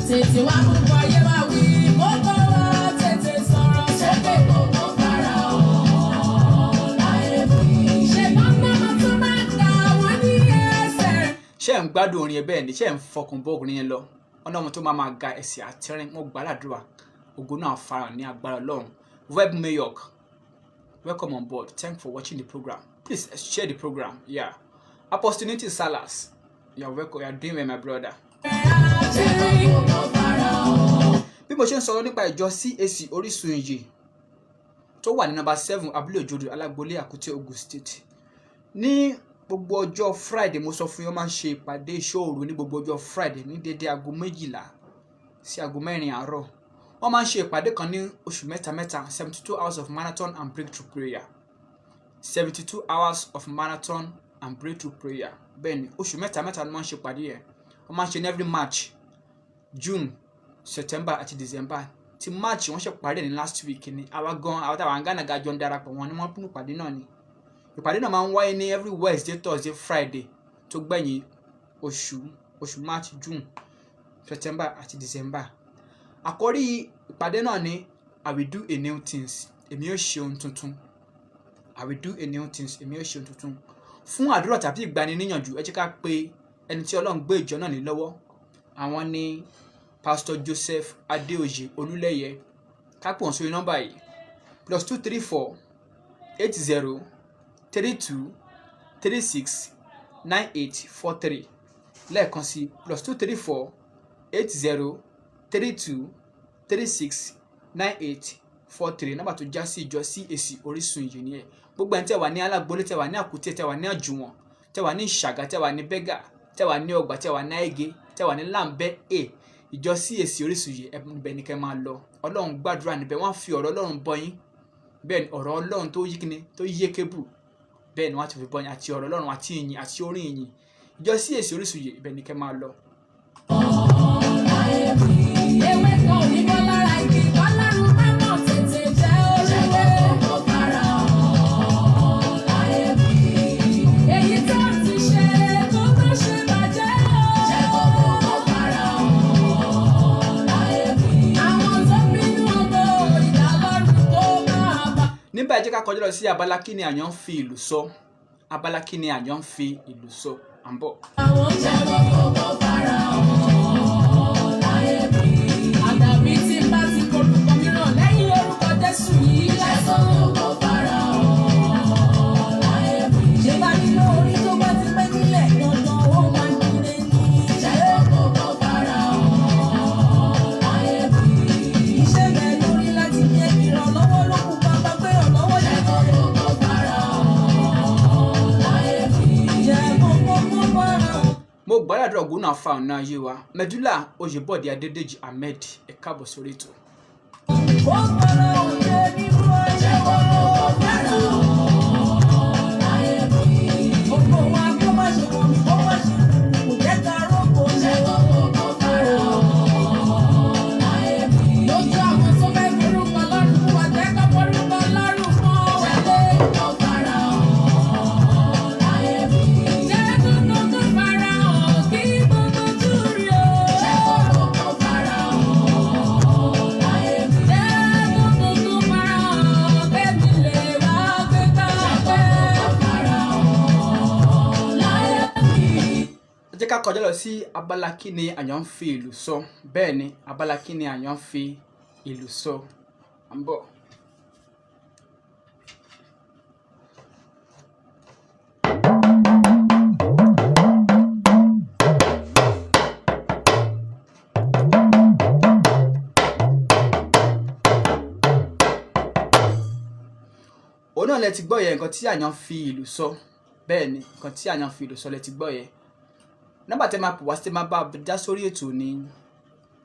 Tètè wá gbogbo ayé wa wí, gbogbo wa tètè sọ̀rọ̀ sókè gbogbo fara hàn láyé bí. Ṣé mọ́mọ́ tó máa ń ta wọ́n ní ẹsẹ̀? ṣé ẹ̀ ń gbádùn orin yẹn bẹ́ẹ̀ ni ṣé ẹ̀ ń fọkàn bọ́ orin yẹn lọ ọ̀nà ọmọ tó máa ga ẹ̀sìn àtẹ́rìn wọn gbàdúrà ògo náà farahàn ní agbára Ọlọ́run. Web Mayork, welcome on board. Thanks for watching the program. Please share the program. Yeah, Apostle Salas, you're welcome. You're doing well, my brother. Bí mo ṣe ń sọ̀rọ̀ nípa ìjọ CAC Orísun Ìyè tó wà ní nọ́mbà 7 Abúlé Òjòdù Alágbolé Àkútè Ogun State. Ní gbogbo ọjọ́ Friday mo sọ fún yín, wọ́n máa ń ṣe ìpàdé ìṣòro ní gbogbo ọjọ́ Friday ní dédé aago 12 sí aago 4 àárọ̀. Wọ́n máa ń ṣe ìpàdé kan ní oṣù mẹ́ta 72 hours of marathon and breakthrough prayer. 72 hours of marathon and breakthrough prayer. Bẹ́ẹ̀ ni oṣù mẹ́ta ni wọ́n máa ń ṣe ìpàdé yẹn. Wọ́n máa ń ṣe ní every March, June, September àti December. Ti March wọ́n ṣe parí ní last week ni àwọn táwọn Ghana ga jọ ń darapọ̀ wọn ni wọ́n pín ìpàdé náà ni. Ìpàdé náà máa ń wáyé ní every Wednesday, Thursday, Friday tó gbẹ̀yìn oṣù March, June, September àti December. Àkórí ìpàdé náà ni I will do a new things. Èmi yóò ṣe ohun tuntun. I will do a new things. Èmi yóò ṣe ohun tuntun. Fún àdúrà tàbí ìgbaniníyànjú ẹ jẹ́ ká pe ẹni tí Ọlọ́run gbé ìjọ náà ní lọ́wọ́. Àwọn ni Pastor Joseph Adeoye Olúlẹ́yẹ. Ká pè wọ́n sórí nọ́mbà yìí +234 80 32 36 9843. Lẹ́ẹ̀kan sí +234 80 32 36 9843. Nọ́mbà tó já sí ìjọ CAC Orísun Ìyè ni ẹ. Gbogbo ẹni tẹ́ wà ní Alágbolé, tẹ́ wà ní Àkútè, tẹ́ wà ní Àjùwọ̀n, tẹ́ wà ní Ìṣàgà, tẹ́ wà ní Bẹ́gà, tẹ́ wà ní Ọgbà, tẹ́ wà ní Àìgé, tẹ́ wà ní Làǹbẹ́ ìjọ CAC Orísun Ìyè ẹbẹ ní kẹ́ máa lọ. Ọlọ́run gbàdúrà níbẹ̀, wọ́n fi ọ̀rọ̀ Ọlọ́run bọ́ yín. Bẹ́ẹ̀ ni ọ̀rọ̀ Ọlọ́run tó yí kíni tó yé kébù. Bẹ́ẹ̀ ni wọ́n ti fi bọ́ yín àti ọ̀rọ̀ Ọlọ́run àti ìyìn àti orin ìyìn. Ìjọ CAC Orísun Ìyè ibẹ̀ ní kẹ́ máa lọ. Ewé kan ò ní bọ́ lára igi, Ọlọ́run má mọ̀ tètè jẹ́ olówó. Èyí tó ti ṣe kó tó ṣe bàjẹ́ o. Àwọn tó bínú ògo ìdálọ́rùn tó máa bá. Níbẹ̀ jẹ́ ká kọjá lọ sí abala kí ni àyàn ń fi ìlú sọ. Abala kí ni àyàn ń fi ìlú sọ. À ń bọ̀. Àwọn jẹ́ gbogbo fara hàn láyé bí. Àdàbí tí bá ti korúkọ mìíràn lẹ́yìn orúkọ Jésù yìí lásán gbogbo fara hàn láyé bí. Ṣé bá nínú orí tó bá ti pẹ́ nílẹ̀ dandan ó máa ń dúró ní. Jẹ́ gbogbo fara hàn láyé bí. Iṣẹ́ bẹ̀ lórí láti jẹ́ ìrànlọ́wọ́ lókun bàbá pé ìrànlọ́wọ́ jẹ́ gbogbo fara hàn láyé bí. Jẹ́ gbogbo fara hàn. Mo gbàdúrà ògo náà fa ọ̀nà ayé wa. Mẹ́dúlà Oyèbọ̀dé Adédèjì Ahmed ẹ káàbọ̀ sórí ètò. Ó fara hàn jẹ́ nínú ayé wa. Láyé bí. Gbogbo wa kó má ṣe wọ̀ mí, kó má ṣe kò jẹ́ ká rọ́pò jẹ́ gbogbo fara hàn. Láyé bí. Lójú àwọn tó fẹ́ forúkọ lọ́rùn fún wa, jẹ́ ká forúkọ lọ́rùn fún wọlé. Gbogbo fara hàn. Láyé bí. Jẹ́ gbogbo tó fara hàn kí gbogbo tún rí o. Jẹ́ gbogbo fara hàn. Láyé bí. Jẹ́ gbogbo tó fara hàn kẹ́mi lè wá gbé ká pẹ́. Fara hàn. Láyé bí. Ẹ jẹ́ ká kọjá lọ sí abala kí ni àyàn ń fi ìlú sọ. Bẹ́ẹ̀ ni abala kí ni àyàn ń fi ìlú sọ. À ń bọ̀. Òun náà lẹ ti gbọ́ yẹn nǹkan tí àyàn fi ìlú sọ. Bẹ́ẹ̀ ni nǹkan tí àyàn fi ìlú sọ lẹ ti gbọ́ yẹn. Nọ́mbà tẹ́ máa pè wá sí tẹ́ máa bá dá sórí ètò ní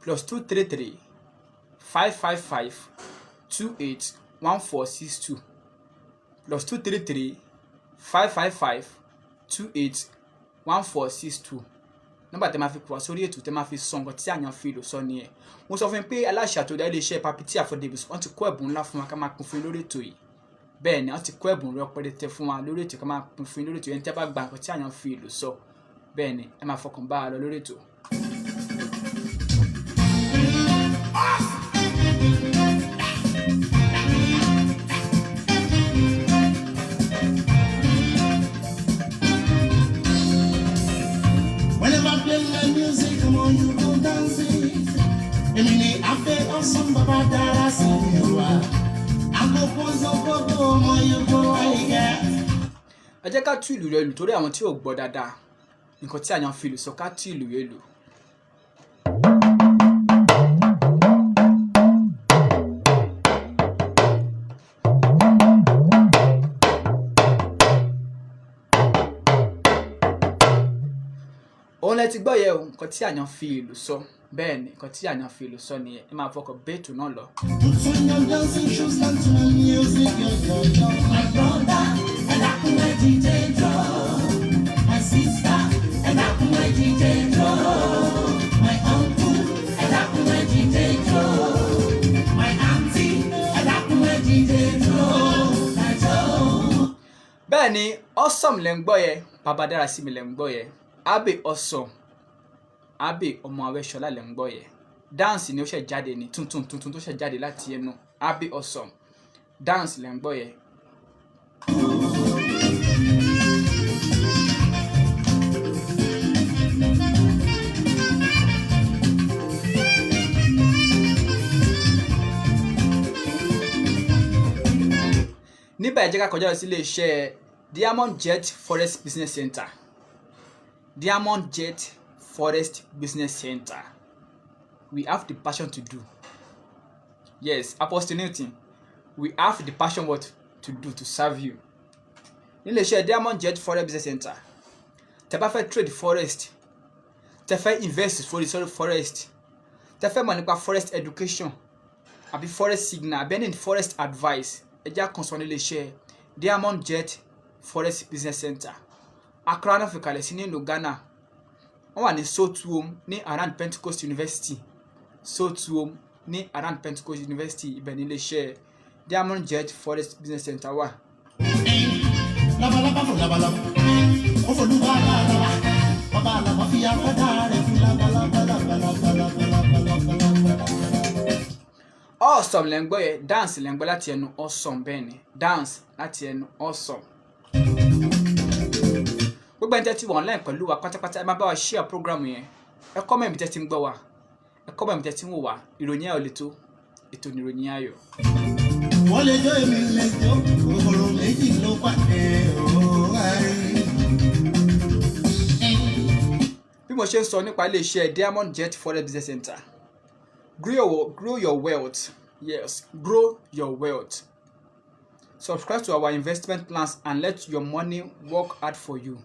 +233 555 28 1462 +233 555 28 1462 nọ́mbà tẹ́ máa fi pọ̀ sórí ètò tẹ́ máa fi sọ nǹkan tí àyàn fi lò sọ nìyẹn. Mo sọ fún yín pé aláṣẹ àtòdá iléeṣẹ́ Papity Affordables wọ́n ti kó ẹ̀bùn ńlá fún wa ká máa pín fún yín lórí ètò yìí. Bẹ́ẹ̀ ni wọ́n ti kó ẹ̀bùn rẹpẹtẹ fún wa lórí ètò ká máa pín fún yín lórí ètò yẹn tí a bá gba nǹkan tí àyàn fi lò sọ. Bẹ́ẹ̀ ni ẹ máa fọkàn bá a lọ lórí ètò. Whenever I play my music, come on, you go dancing. Emini afe awesome baba dara siwa. Ako ponzo bobo mo you go aiga. Ẹ jẹ́ ká tú ìlù rẹ̀ lù torí àwọn tí ò gbọ́ dáadáa nǹkan tí àyàn fi lò sọ, ká tú ìlù rẹ̀ lù. Òun lẹ ti gbọ́ yẹ o, nǹkan tí àyàn fi ìlù sọ. Bẹ́ẹ̀ ni nǹkan tí àyàn fi ìlù sọ nìyẹn. Ẹ máa fọkàn bẹ́ẹ̀tù náà lọ. Put on your dancing shoes, dance to my music, yo. My brother, and I can my DJ drum. My sister, and I can my DJ drum. My uncle, and I can my DJ drum. My auntie, and I can my DJ drum. Bẹ́ẹ̀ ni awesome lẹ ń gbọ́ yẹ, bàbá dára sí mi lẹ ń gbọ́ yẹ. Abe awesome, Abe ọmọ Awẹ́ṣọlá lẹ ń gbọ́ yẹ. Dance ni ó ṣẹ̀ jáde ní tuntun tó ṣẹ̀ jáde láti ẹnu Abe awesome. Dance lẹ ń gbọ́ yẹ. Níbẹ̀ ẹ jẹ́ ká kọjá lọ sí ilé-iṣẹ́ Diamond Jet Forest Business Center. Diamond Jet Forest Business Center. We have the passion to do. Yes, Apostle Newton. We have the passion what to do to serve you. Nílé-iṣẹ́ Diamond Jet Forest Business Center. Tẹ́ bá fẹ́ trade forest. Tẹ́ fẹ́ invest sórí forest. Tẹ́ fẹ́ mọ̀ nípa forest education. Àbí forest signal. Àbí any forest advice. Ẹ jẹ́ kan sọ nílé-iṣẹ́ Diamond Jet Forest Business Center. Accra náà fi kalẹ̀ sí nílùú Ghana. Wọ́n wà ní Sotuom ní around Pentecost University. Sotuom ní around Pentecost University. Ibẹ̀ ní ilé-iṣẹ́ Diamond Jet Forest Business Center wà. Labalaba fún labalaba. Ó fò lúwa lára. Bàbá àlàbà fi àkọ́dá rẹ̀ fún labalaba. Awesome lẹ ń gbọ́ yẹ, dance lẹ ń gbọ́ láti ẹnu awesome bẹ́ẹ̀ ni. Dance láti ẹnu awesome. Gbogbo ẹni tẹ́ ti wà online pẹ̀lú wa pátápátá ẹ máa bá wa share program yẹn. Ẹ comment tẹ́ ti ń gbọ́ wa. Ẹ comment tẹ́ ti ń wò wá. Ìròyìn ayọ̀ lè tó. Ètò ni ìròyìn ayọ̀. Wọ́n lè jó èmi lè jó. Kòkòrò méjì ló pàdé òórùn. Bí mo ṣe ń sọ nípa ilé-iṣẹ́ Diamond Jet Forest Business Center. Grow your wealth. Yes, grow your wealth. Subscribe to our investment plans and let your money work hard for you.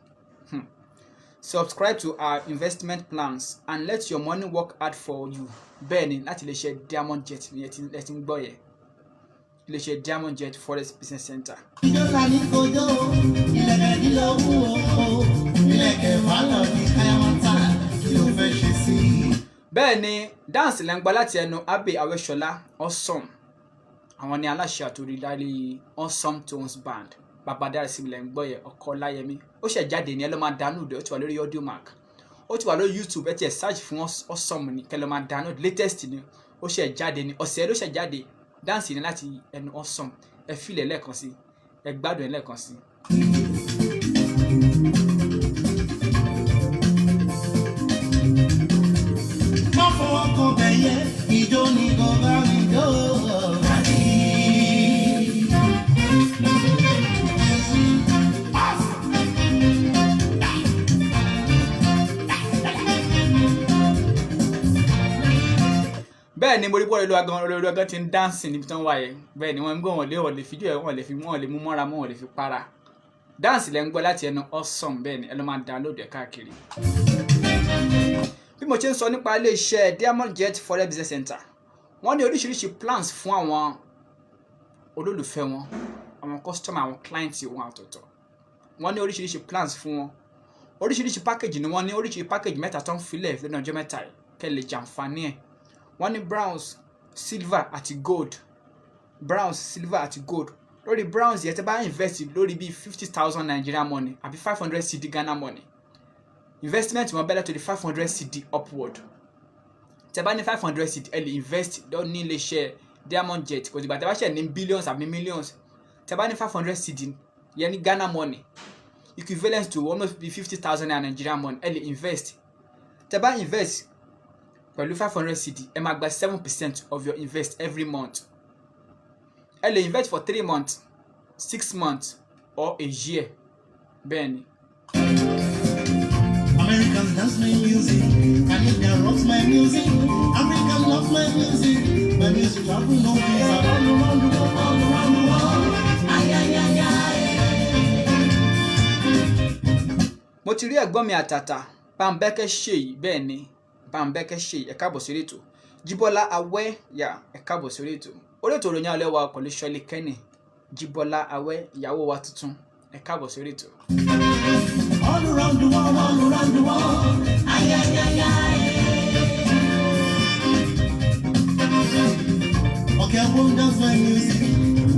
Subscribe to our investment plans and let your money work hard for you. Bẹ́ẹ̀ ni láti ilé-iṣẹ́ Diamond Jet ni ẹ ti ń gbọ́ yẹ. Ilé-iṣẹ́ Diamond Jet Forest Business Center. Ìjọba ní kojú, ilẹ̀kẹ̀ ní lọ́wọ́ o. Ilẹ̀kẹ̀ wà lọ ní káyàmọ́tà kí ló fẹ́ ṣe sí i. Bẹ́ẹ̀ ni dance lẹ́ ń gbọ́ láti ẹnu Abe Awẹ́ṣọlá awesome. Àwọn ni aláṣẹ àtòrídárí Awesome Tones Band. Bàbá dára sí mi lẹ́ ń gbọ́ yẹ ọkọ Láyẹmí. Ó ṣẹ̀ jáde ní ẹ lọ́ máa download ó ti wà lórí Audiomack. Ó ti wà lórí YouTube ẹ ti ẹ̀ search fún awesome ni kẹ́ lọ́ máa download latest ni. Ó ṣẹ̀ jáde ní ọ̀sẹ̀ ló ṣẹ̀ jáde. Dance ni láti ẹnu awesome. Ẹ feel ẹ lẹ́ẹ̀kan sí. Ẹ gbádùn ẹ lẹ́ẹ̀kan sí. Má fọwọ́ kan bẹ̀yẹ, ìjó ni kò bá mi jó. Bẹ́ẹ̀ ni mo rí bọ́ọ̀lù olóògùn ti ń dáǹsì níbi tí wọ́n wà yẹn. Bẹ́ẹ̀ ni wọ́n ń gbọ́ wọn lè fídíò ẹ̀ wọ́n lè mú mọ́ra mọ́ wọn lè fi para. Dáǹsì lẹ́ ń gbọ́ láti ẹnu awesome bẹ́ẹ̀ ni ẹ lọ máa download ẹ̀ káàkiri. Bí mo ṣe ń sọ nípa ilé-iṣẹ́ Diamond Jet Forest Business Center, wọ́n ní oríṣiríṣi plans fún àwọn olólùfẹ́ wọn, àwọn customer, àwọn clients wọn àtọ̀tọ̀. Wọ́n ní oríṣiríṣi plans fún wọn. oríṣiríṣi package ni wọ́n ní oríṣiríṣi package mẹ́ta tó ń filẹ̀ lẹ́nu ọjọ́ mẹ́ta yìí kẹ́ lè jàǹfààní ẹ̀ wọ́n ní bronze silver àti gold bronze silver àti gold lórí bronze yẹn tẹ́ bá invest lórí bíi 50,000 Nigerian money àbí 500 cedi Ghana money investment wọn bẹ̀rẹ̀ tó di 500 cedi upward tẹ́ bá ní 500 cedi ẹ lè invest ní iléeṣẹ́ Diamond Jet kò dìgbà tẹ́ bá ṣe ní billions àbí millions tẹ́ bá ní 500 cedi yẹn ní Ghana money equivalent to almost be 50,000 Nigerian money ẹ lè invest tẹ́ bá invest pẹ̀lú 500 cedi ẹ máa gba 7% of your invest every month ẹ lè invest for 3 months 6 months or a year bẹ́ẹ̀ ni. Americans dance my music, Canadian rocks my music, African love my music travel no visa all around the world, all around the world. Ay, ay, ay, ay. Mo ti rí ẹ̀gbọ́n mi àtàtà Bámbẹ́kẹ́ Ṣèyí bẹ́ẹ̀ ni Bámbẹ́kẹ́ Ṣèyí ẹ káàbọ̀ sórí ètò Jíbọ́lá Awẹ́ yà ẹ káàbọ̀ sórí ètò orí ètò ìròyìn alẹ́ wa pẹ̀lú Ṣọ́lé Kẹ́nì Jíbọ́lá Awẹ́ ìyàwó wa tuntun ẹ káàbọ̀ sórí ètò. All around the world, all around the world. Ay, ay, ay, ay. Okay, I won't dance my music.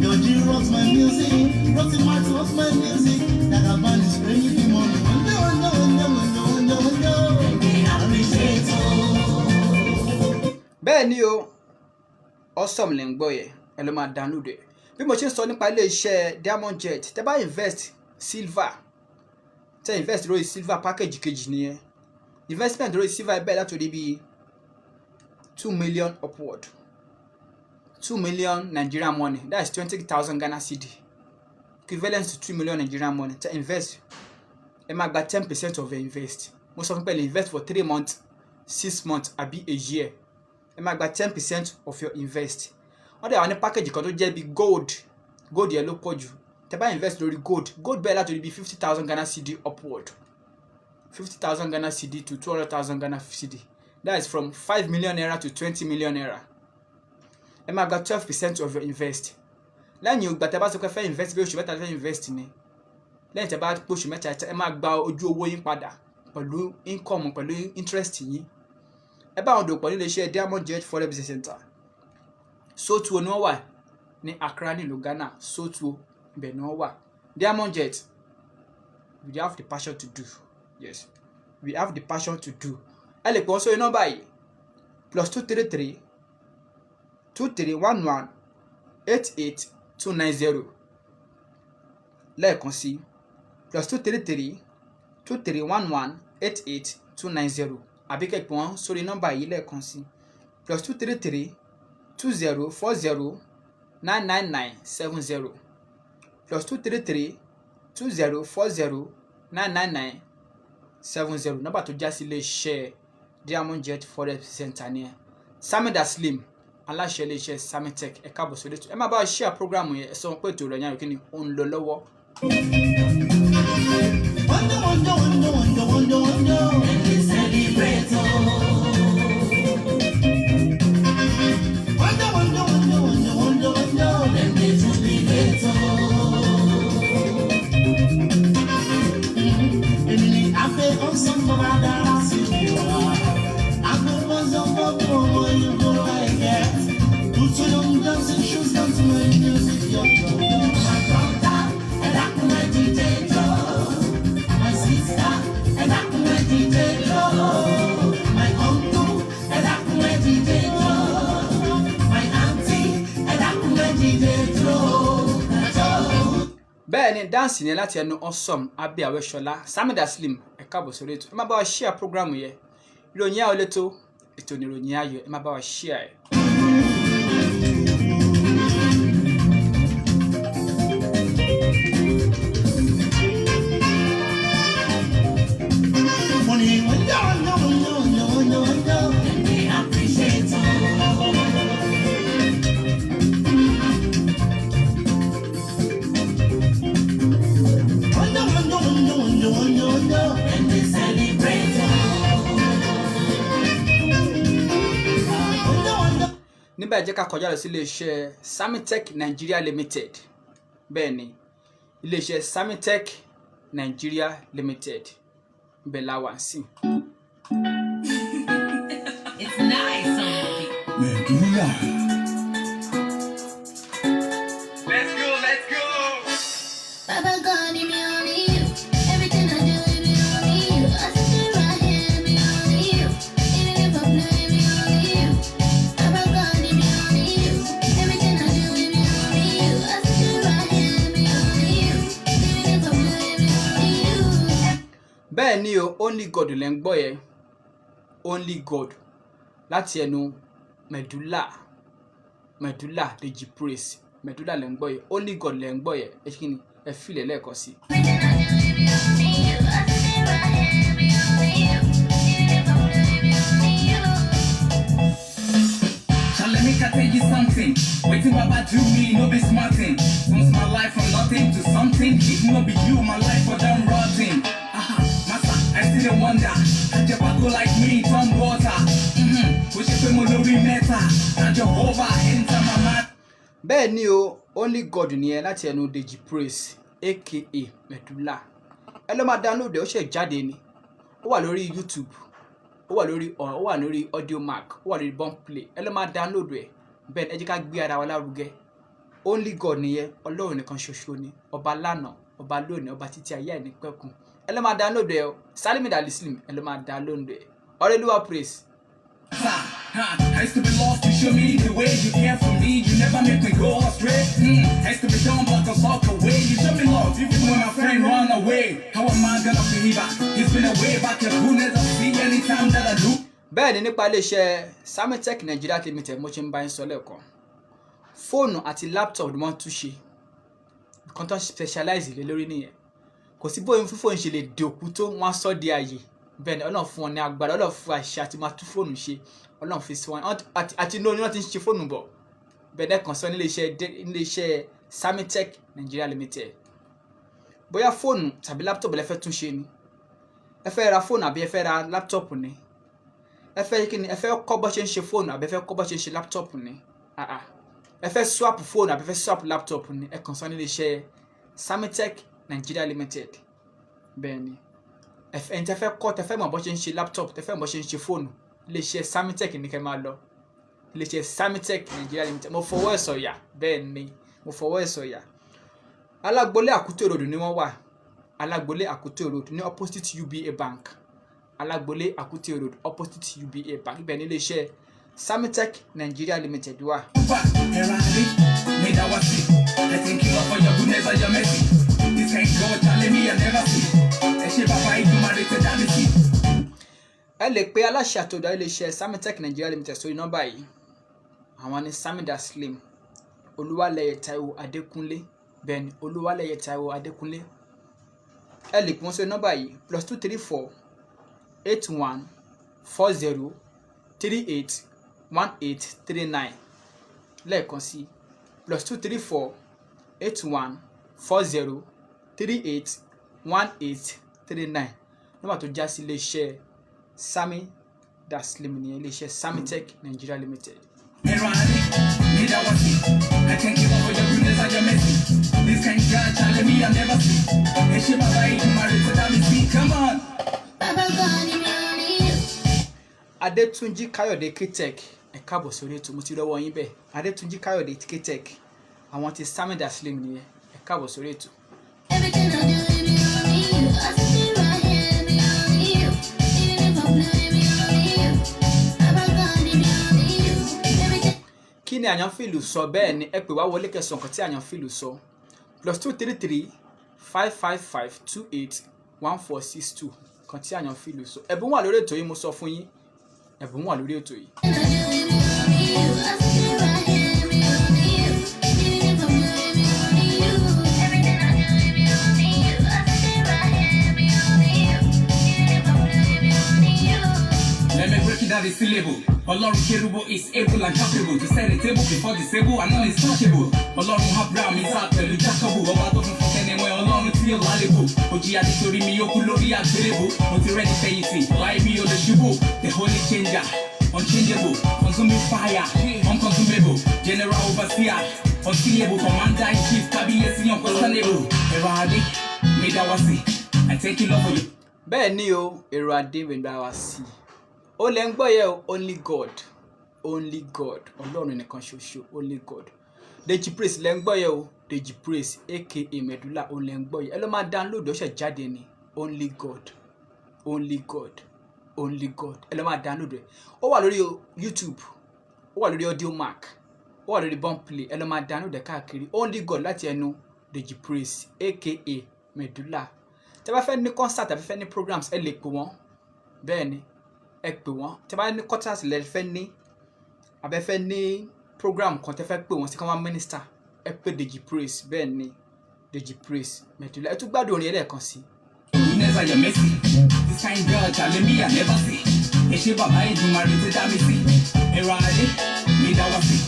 Georgie rocks my music. Roxy Martin rocks my music. Dagaban is playing the money. Bẹ́ẹ̀ ni o awesome lè ń gbọ́ yẹ ẹ ló máa download ẹ̀ bí mo ṣe ń sọ nípa ilé iṣẹ́ Diamond Jet tẹ́ bá invest silver tẹ́ invest lórí silver package kejì nìyẹn investment lórí silver bẹ́ẹ̀ látòrí bíi 2 million upward 2 million Nigerian money that is 20,000 Ghana cedi equivalent to 2 million Nigerian money tẹ́ invest ẹ máa gba 10% of your invest mo sọ fún pé ẹ lè invest for 3 months 6 months àbí a year ẹ máa gba 10% of your invest wọ́n dẹ̀ wá ní package kan tó jẹ́ bí gold yẹn ló pọ̀ jù tẹ́ bá invest lórí gold bẹ́ẹ̀ látòrí bí 50,000 Ghana cedi upward 50,000 Ghana cedi to 200,000 Ghana cedi that is from 5 million naira to 20 million naira ẹ máa gba 12% of your invest lẹ́yìn ìgbà tẹ́ bá sọ pé fẹ́ invest bí oṣù mẹ́ta fẹ́ invest ni lẹ́yìn tẹ́ bá pé oṣù mẹ́ta ẹ máa gba ojú owó yín padà pẹ̀lú income pẹ̀lú interest yín ẹ bá àwọn dòpọ̀ nílé iṣẹ́ Diamond Jet Forex Business Center Sotuo ni wọ́n wà ní Accra nílùú Ghana Sotuo ibẹ̀ ni wọ́n wà Diamond Jet we have the passion to do yes we have the passion to do ẹ lè pè wọ́n sórí nọ́mbà yìí +233 2311 88290 lẹ́ẹ̀kan sí +233 2311 88290 àbí kẹ́ pè wọ́n sórí nọ́mbà yìí lẹ́ẹ̀kan sí +233 2040 99970 +233 2040 99970 nọ́mbà tó já sí ilé iṣẹ́ Diamond Jet Forex Center ni ẹ Samida Slim aláṣẹ ilé iṣẹ́ Samitech ẹ káàbọ̀ sórí ètò ẹ máa bá wa share program yẹn ẹ sọ pé ètò ìròyìn ayọ̀ kí ni ó ń lọ lọ́wọ́. bẹ́ẹ̀ ni dáǹsì ni láti ẹnu awesome Abẹ́ Awẹ́ṣọlá Samida Slim ẹ káàbọ̀ sórí ètò ẹ má bá wa share program yẹn ìròyìn ayọ̀ lẹ́tọ̀ ètò ìròyìn ayọ̀ ẹ má bá wa share ẹ̀. níbẹ̀ jẹ́ ká kọjá lọ sí iléeṣẹ́ Samitech Nigeria Limited bẹ́ẹ̀ ni iléeṣẹ́ Samitech Nigeria Limited ibẹ̀ la wà sí. It's nice, somebody. Medulla. Let's go. Baba God, it be only you. Everything I do, it be only you. I sit right here, it be only you. Even if I play, it be only you. Baba God, it be only you. Everything I do, it be only you. I sit right here, it be only you. Even if I play, it be only you. Bẹ́ẹ̀ ni o, Only God lẹ́ ń gbọ́ yẹn. Only God láti ẹnu Medulla Deji Praise. Medulla lẹ́ ń gbọ́ yẹn. Only God lẹ́ ń gbọ́ yẹn. Ẹ ṣe kí ni ẹ fìlẹ̀ lẹ́ẹ̀kan sí. Everything I do, it be only you. I sit right here, it be only you. Even if I play, it be only you. Shall let me tell you something. Waiting Baba do me, no be smarting. Turns my life from nothing to something. If no be you, my life for done rotting. Master, I still wonder. Can Jehovah like me, turn water? Push it from Lori Meta. And Jehovah enter my mind. Bẹ́ẹ̀ ni o, Only God nìyẹn láti ẹnu Deji Praise aka Medulla. Ẹ lọ máa download ẹ̀, ó ṣe jáde ni. Ó wà lórí YouTube, ó wà lórí Audiomack, ó wà lórí Boomplay. Ẹ lọ máa download ẹ̀. Bẹ́ẹ̀ ẹ jẹ́ ká gbé ara wa lárugẹ. Only God nìyẹn, Ọlọ́run nìkan ṣoṣo ni. Ọba lánàá, ọba lónìí, ọba títí ayé àìnípẹ̀kun. Ẹ lọ máa download ẹ̀ o. Salimi Dalislim, ẹ lọ máa download ẹ̀. Ọrẹlúwa Praise. I used to be lost, you show me the way you care for me. You never make me go astray. I used to be dumb like a sock away. You show me love, even when my friend run away. How am I gonna pay back? It's been a way back, and who never see anytime that I do. Bẹ́ẹ̀ ni nípa iléeṣẹ́ Samitech Nigeria Limited mo ṣe ń bá yín sọ lẹ́ẹ̀kan. Fóònù àti laptop ni wọ́n tún ṣe. Nǹkan tó ń specialize lé lórí nìyẹn. Kò sí bóyá fífóònù ṣe lè di òkú tó wọ́n sọ di ààyè. Bẹ́ẹ̀ ni Ọlọ́run fún wọn ní agbára, Ọlọ́run fún àṣẹ àti máa tún fóònù ṣe. Ọlọ́run fi sí wọn àti inú oníná ti ń ṣe fóònù bọ̀. Bẹ́ẹ̀ dẹ́kan sọ nílé iṣẹ́ Samitech Nigeria Limited. Bóyá fóònù tàbí laptop lẹ fẹ́ tún ṣe ni. Ẹ fẹ́ ra fóònù àbí ẹ fẹ́ ra laptop ni. Ẹ fẹ́ kí ni ẹ fẹ́ kọ́ bó ṣe ń ṣe fóònù àbí ẹ fẹ́ kọ́ bó ṣe ń ṣe laptop ni. Ẹ fẹ́ swap fóònù àbí ẹ fẹ́ swap laptop ni. Ẹ kàn sọ nílé iṣẹ́ Samitech Nigeria Limited. Bẹ́ẹ̀ ni ẹ̀yin tẹ́ fẹ́ kọ́ tẹ́ fẹ́ mọ̀ bó ṣe ń ṣe laptop tẹ́ fẹ́ mọ̀ bó ṣe ń ṣe fóònù ilé iṣẹ́ Samitech ní kẹ́ máa lọ. Ilé iṣẹ́ Samitech Nigeria Limited. Mo fọwọ́ ẹ̀ sọ̀yà. Bẹ́ẹ̀ ni mo fọwọ́ ẹ̀ sọ̀yà. Alágbolé Àkútè Road ni wọ́n wà. Alágbolé Àkútè Road ní opposite UBA Bank. Alágbolé Àkútè Road opposite UBA Bank. Ibẹ̀ ní ilé iṣẹ́ Samitech Nigeria Limited wà. May that was it. I thank you for your goodness and your mercy. This ain't God telling me I never see. I say Baba, you married to Damisi. Ẹ lè pe aláṣẹ àtòdá ilé iṣẹ́ Samitech Nigeria Limited sórí nọ́mbà yìí. Àwọn ni Sami Daslim, Olúwalẹ́yẹ Táíwò Adékúnlé. Bẹ́ẹ̀ ni Olúwalẹ́yẹ Táíwò Adékúnlé. Ẹ lè pè wọ́n sórí nọ́mbà yìí +234 81 40 38 1839. Lẹ́ẹ̀kan sí +234 81 40 38 1839. Nọ́mbà tó já sí iléeṣẹ́ Sami Daslim ní iléeṣẹ́ Samitech Nigeria Limited. May that was it. I thank you for your goodness and your mercy. This kind God telling me I never see. I say Baba, you married to Damisi. Come on. Baba God, it be only you. Adétúnjí Káyọ̀dé K-Tech ẹ káàbọ̀ sórí ètò mo ti rọ́wọ́ yín bẹ́ẹ̀. Adétúnjí Káyọ̀dé K-Tech àwọn ti Sami Daslim nìyẹn ẹ káàbọ̀ sórí ètò. Everything I do, it be only you. I sit right here, it be only you. Even if I play, it be only you. Baba God, it be only you. Everything. Kí ni Àyànfìlù sọ bẹ́ẹ̀ ni ẹ pè wá wọlé kẹsàn-án kan tí Àyànfìlù sọ +233 555 28 1462 kan tí Àyànfìlù sọ. Ẹ̀bùn wà lórí ètò yìí mo sọ fún yín. Ẹ̀bùn wà lórí ètò yìí. Let me break it down the syllable. Ọlọ́run Kerubo is able and capable to set a table before the table and untouchable. Ọlọ́run Abraham Isaac pẹ̀lú Jacob. Ọba tó fún tẹnìwẹ̀ Ọlọ́run tí ó lálébò. Òjìyà nítorí mi yókù lórí àgbélébò. Mo ti rẹ́ni fẹ̀yìntì, láì bí olùṣubú. The holy changer, unchangeable, consuming fire, unconsumable, general overseer, unseeable, commander in chief, kábíyèsí unquestionable. Ẹ̀rọ adé, mi dá wá sí. I thank you Lord for you. bẹ́ẹ̀ ni o èrò adé wẹ̀gbà wá sí ó lẹ́ ń gbọ́ yẹ o only God ọlọ́run nìkan ṣoṣo only God. Deji Praise lẹ́ ń gbọ́ yẹ o Deji Praise aka Medulla ó lẹ́ ń gbọ́ yẹ ẹ lọ́ máa download ọ̀ṣẹ̀ jáde ni only God ẹ lọ́ máa download rẹ̀ ó wà lórí YouTube ó wà lórí Audiomack ó wà lórí Boomplay ẹ lọ́ máa download rẹ̀ káàkiri only God láti ẹnu Deji Praise aka Medulla. Tẹ́ bá fẹ́ ní concert àbí fẹ́ ní programs ẹ lè pè wọ́n bẹ́ẹ̀ ni ẹ pè wọ́n tẹ́ bá ní concert lẹ fẹ́ ní àbẹ́ fẹ́ ní program kan tẹ́ fẹ́ pè wọ́n sí káwọn minister ẹ pè Deji Praise bẹ́ẹ̀ ni Deji Praise Medulla ẹ tún gbádùn orin ẹlẹ́ẹ̀kan sí. Never your mercy. This kind girl challenge me I never see. And she baba Èdùmàrè to damn me see. Erade, me that was see.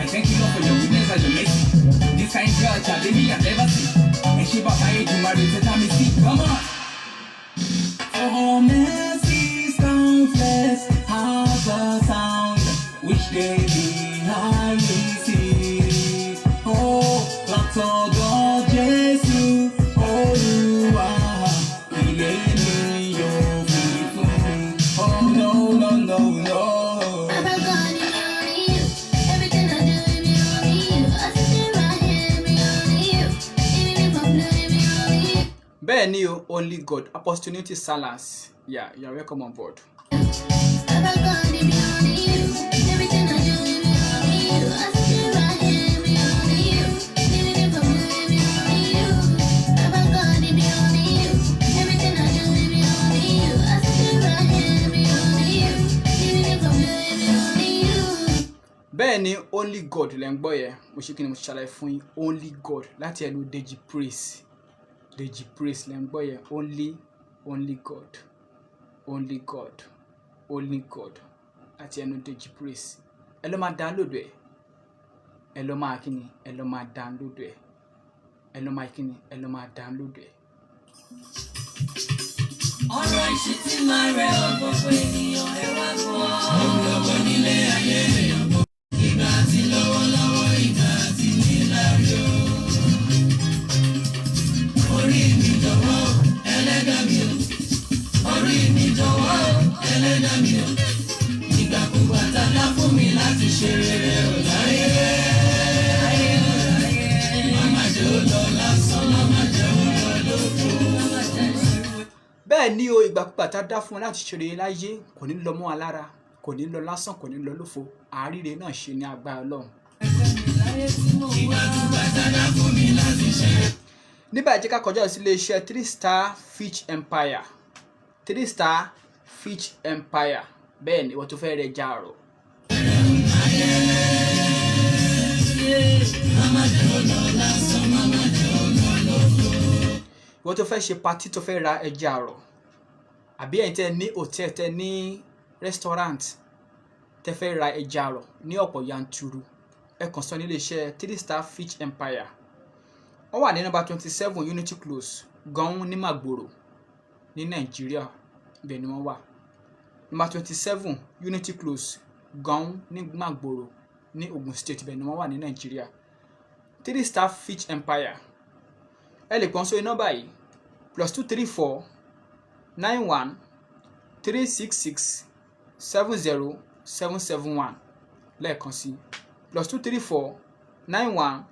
I thank you Lord for your goodness and your mercy. This kind girl challenge me I never see. And she baba Èdùmàrè to damn me see. Come on. For mercy's countless has a sound which daily I receive. Oh, látọ̀dọ̀ Jésù, Olúwa. Baba God, it be only you. Everything I do, it be only you. I sit right here, it be only you. Even if I'm blue, it be only you. bẹ́ẹ̀ ni o only God Opportunity Salance you are welcome on board. Baba God, it be only you. Everything I do, it be only you. I sit right here, it be only you. Even if I'm blue, it be only you. Baba God, it be only you. Everything I do, it be only you. I sit right here, it be only you. Even if I'm blue, it be only you. bẹ́ẹ̀ ni only God lẹ́ ń gbọ́ yẹ mo ṣe kí ni mo ṣàlàyé fún yín only God láti ẹnu Deji Praise lẹ́ ń gbọ́ yẹ only God láti ẹnu Deji Praise ẹ lọ́ máa download ẹ ẹ lọ́ máa kí ni ẹ lọ́ máa download ẹ ẹ lọ́ máa kí ni ẹ lọ́ máa download ẹ. ọ̀rọ̀ ìṣítí máa rẹ̀ gbogbo ènìyàn ẹ wá gbọ́. ọ̀gbọ̀gbọ̀ nílé ayé èèyàn gbọ́. ìgbà àti lọ́wọ́lọ́wọ́ ìgbà àti níláàrí o. orí mi jọ̀wọ́ ẹlẹ́dà mi o. orí mi jọ̀wọ́ ẹlẹ́dà mi o. ìgbàkúgbà tàdá fún mi láti ṣe rere ò láyé. màmá jẹ́ ó lọ lásán màmá jẹ́ ó lọ lóko. bẹ́ẹ̀ ni o ìgbàkúgbà tá a dá fún wọn láti ṣeré láyé kò ní lọ mọ́ wa lára kò ní lọ lásán kò ní lọ lófo àárírè náà ṣe ní agbára Ọlọ́run. ìgbàkúgbà tàdá fún mi láti ṣe. níbà jẹ́ ká kọjá sí iléeṣẹ́ 3-star Fish Empire bẹ́ẹ̀ ni ìwọ tó fẹ́ rẹ já ọ̀rọ̀. ìwọ tó fẹ́ ṣe patí tó fẹ́ ra ẹja àrọ̀ àbí ẹ̀yin tẹ́ ní hòtẹ́ẹ̀lì tẹ́ ní restaurant tẹ́ fẹ́ ra ẹja àrọ̀ ní ọ̀pọ̀ yanturu ẹ kàn sọ ní iléeṣẹ́ 3-star Fish Empire. wọ́n wà ní nọ́mbà 27 Unity Close gan ní Magboro ní Nàìjíríà ibẹ̀ ni wọ́n wà nọ́mbà 27 Unity Close gan ní Magboro ní Ogun State ibẹ̀ ni wọ́n wà ní Nàìjíríà 3-star Fish Empire. ẹ lè pọ́n sórí nọ́mbà yìí +234 91 366 70 771 lẹ́ẹ̀kan sí +234 91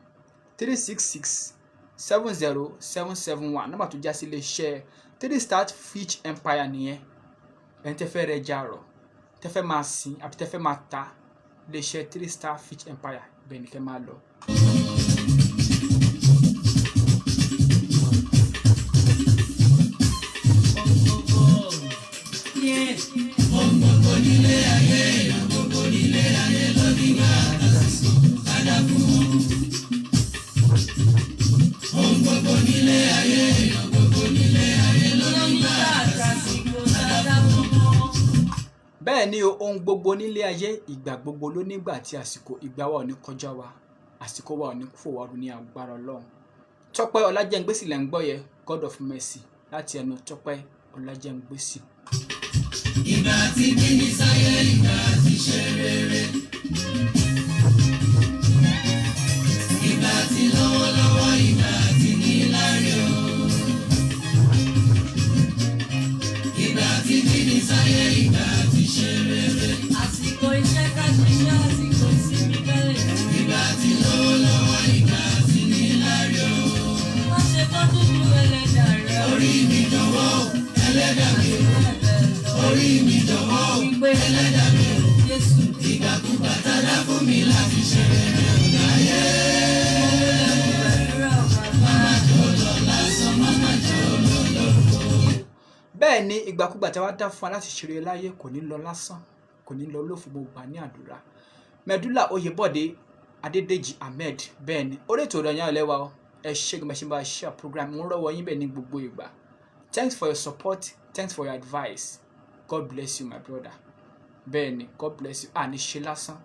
366 70 771 nọ́mbà tó já sí iléeṣẹ́ 3-star Fish Empire nìyẹn ẹni tẹ́ fẹ́ rẹ ẹja àrọ̀ tẹ́ fẹ́ máa sìn àbí tẹ́ fẹ́ máa ta iléeṣẹ́ 3-star Fish Empire bẹ́ẹ̀ ni kẹ́ máa lọ. gbogbo nílé ayé èèyàn gbogbo nílé ayé lórí máa dàsí padà fún wọn. gbogbo nílé ayé èèyàn gbogbo nílé ayé lórí máa dàsí padà fún wọn. bẹ́ẹ̀ ni ohun gbogbo nílé ayé ìgbà gbogbo ló nígbà tí àsìkò ìgbà wa ò ní kọjá wa àsìkò wa ò ní fò wá ní agbára Ọlọ́run. Tọ́pẹ́ Ọlájẹ́ngbésì lẹ́ ń gbọ́ yẹ God of Mercy láti ẹnu Tọ́pẹ́ Ọlájẹ́ngbésì. ìgbà tí kíni sáyé ìgbà tí ṣe rere. ìgbà tí lọ́wọ́lọ́wọ́ ìgbà tí níláàrí o. sáyé ìgbà tí ṣe rere. Àsìkò iṣẹ́ ká ṣiṣẹ́, àsìkò ìsinmi bẹ́ẹ̀. Ìgbà tí lówó lọ́wọ́, ìgbà tí ní lárí o. Má ṣe tọ́jú ju ẹlẹ́dà rẹ. Orí mi jọ̀wọ́, ẹlẹ́dà mi o. Orí mi jọ̀wọ́, Wípé ẹlẹ́dà mi o. Jésù Ìgbàkúgbà tádá fún mi láti ṣe rere láyé. gbàdúrà bàbá. bẹ́ẹ̀ ni ìgbàkúgbà tí a wá dá fún wa láti ṣeré láyé kò ní lọ lásán, kò ní lọ lófo, gbogbo ní àdúrà. Mẹ́dúlà Oyèbọ̀dé Adédèjì Ahmed, bẹ́ẹ̀ ni orí ètò ìròyìn ọ̀lẹ́wà ọ ẹ ṣe gbẹmọ ṣe bá share program ń rọwọ́ yín bẹ́ẹ̀ ní gbogbo ìgbà. Thanks for your support, thanks for your advice. God bless you my brother. Bẹ́ẹ̀ ni God bless you. Àní ṣe lásán,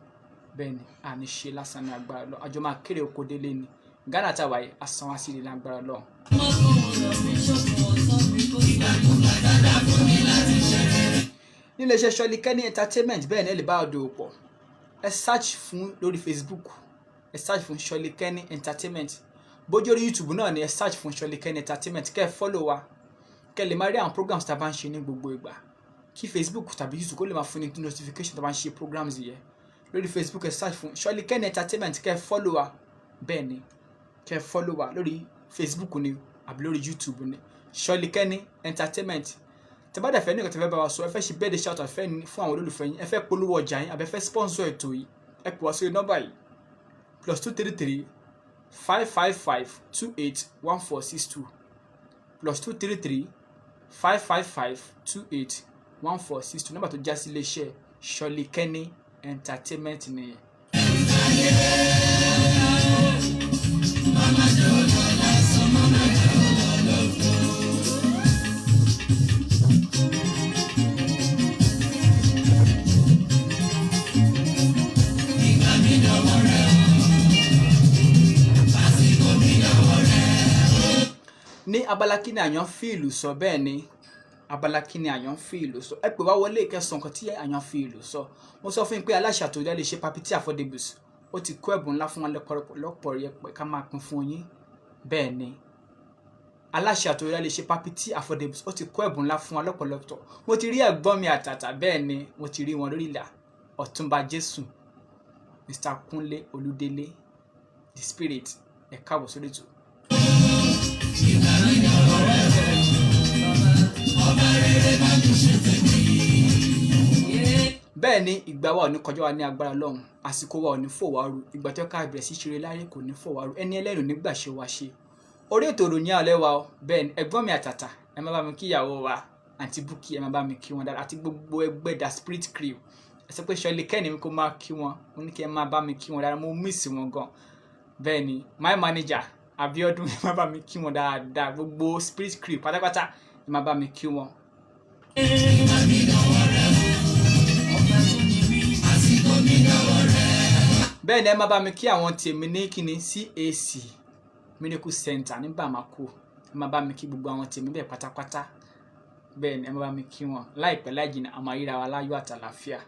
bẹ́ẹ̀ ni àní ṣe lásán ní agbára lọ. Àjọ máa kéré oko délé ni. Ghana táwa yìí asan wá sí ilé agbára lọ. Nílé iṣẹ́ Ṣọ́lí Kenny Entertainment bẹ́ẹ̀ ni ẹ lè bá ọdọ pọ̀. Ẹ search fún lórí Facebook, ẹ search fún Ṣọ́lí Kenny Entertainment. Bójú orí YouTube náà ni ẹ search fún Ṣọ́lí Kenny Entertainment, kẹ́ ẹ follow wa, kẹ́ ẹ lè máa rí àwọn programs tá a bá ń ṣe ní gbogbo ìgbà. Kí Facebook tàbí YouTube kó lè máa fún ní notification tá a bá ń ṣe programs yẹn. Lórí Facebook ẹ search fún Ṣọ́lí Kenny Entertainment, kẹ́ ẹ follow wa, bẹ́ẹ̀ ni kẹ́ ẹ follow wa lórí Facebook ni àbí lórí YouTube ni Ṣọ́lí Kenny Entertainment. Tẹ́ bá dẹ̀ fẹ́ ní nǹkan tẹ́ fẹ́ bá wa sọ, ẹ fẹ́ ṣe birthday shout out fẹ́ ní fún àwọn olólùfẹ́ yín, ẹ fẹ́ polówó ọjà yín àbí ẹ fẹ́ sponsor ètò yìí, ẹ pè wá sórí nọ́mbà yìí +233 555 28 1462 +233 555 28 1462 nọ́mbà tó já sí iléeṣẹ́ Ṣọ́lí Kenny Entertainment nìyẹn. Ní abala kíni àyàn fíìlù sọ, bẹ́ẹ̀ ni abala kíni àyàn fíìlù sọ, ẹ pè wá wọlé ìkẹsàn kan tí àyàn fíìlù sọ. Mo sọ fún yín pé aláṣà tó dá lè ṣe Papity Affordables ó ti kó ẹ̀bùn ńlá fún wọn lọ́pọ̀ yẹpẹ̀ ká máa pín fún yín. Bẹ́ẹ̀ ni aláṣà tó dá lè ṣe Papity Affordables ó ti kó ẹ̀bùn ńlá fún wọn lọ́pọ̀lọpọ̀. Mo ti rí ẹ̀gbọ́n mi àtàtà, bẹ́ẹ̀ ni mo ti rí wọn lórí ìlà. Ọ̀túnba Jésù, Mr. Kúnlé Olúdélé, The Spirit, ẹ káàbọ̀ sórí ètò. Bẹ́ẹ̀ ni ìgbà wa ò ní kọjá wa ní agbára Ọlọ́run, àsìkò wa ò ní fò wá ru, ìgbà tó ká bẹ̀rẹ̀ sí ṣeré láyé kò ní fò wá ru, ẹni ẹlẹ́rù nígbà ṣe wá ṣe. Orí ètò ìròyìn alẹ́ wa ọ, bẹ́ẹ̀ ni ẹ̀gbọ́n mi àtàtà ẹ má bá mi kí ìyàwó wa àǹtí Búkì, ẹ má bá mi kí wọn dáadáa, àti gbogbo ẹgbẹ́ The Spirit Crew. Ẹ sọ pé Ṣọ́lí Kenny mi kó máa kí wọn, mo ní kí ẹ má bá mi kí wọn dáadáa, mo miss wọn gan. Bẹ́ẹ̀ ni my manager Abíọ́dún ẹ má bá mi kí wọn dáadáa, gbogbo Spirit Crew pátápátá ẹ má bá mi kí wọn. Bẹ́ẹ̀ ni ẹ má bá mi kí àwọn tèmi ní kíni CAC Miracle Center ní Bamako, ẹ má bá mi kí gbogbo àwọn tèmi bẹ́ẹ̀ pátápátá. Bẹ́ẹ̀ ni ẹ má bá mi kí wọn, láìpẹ́ láì jìnnà a máa ríra wa láyọ̀ àtàlàfíà.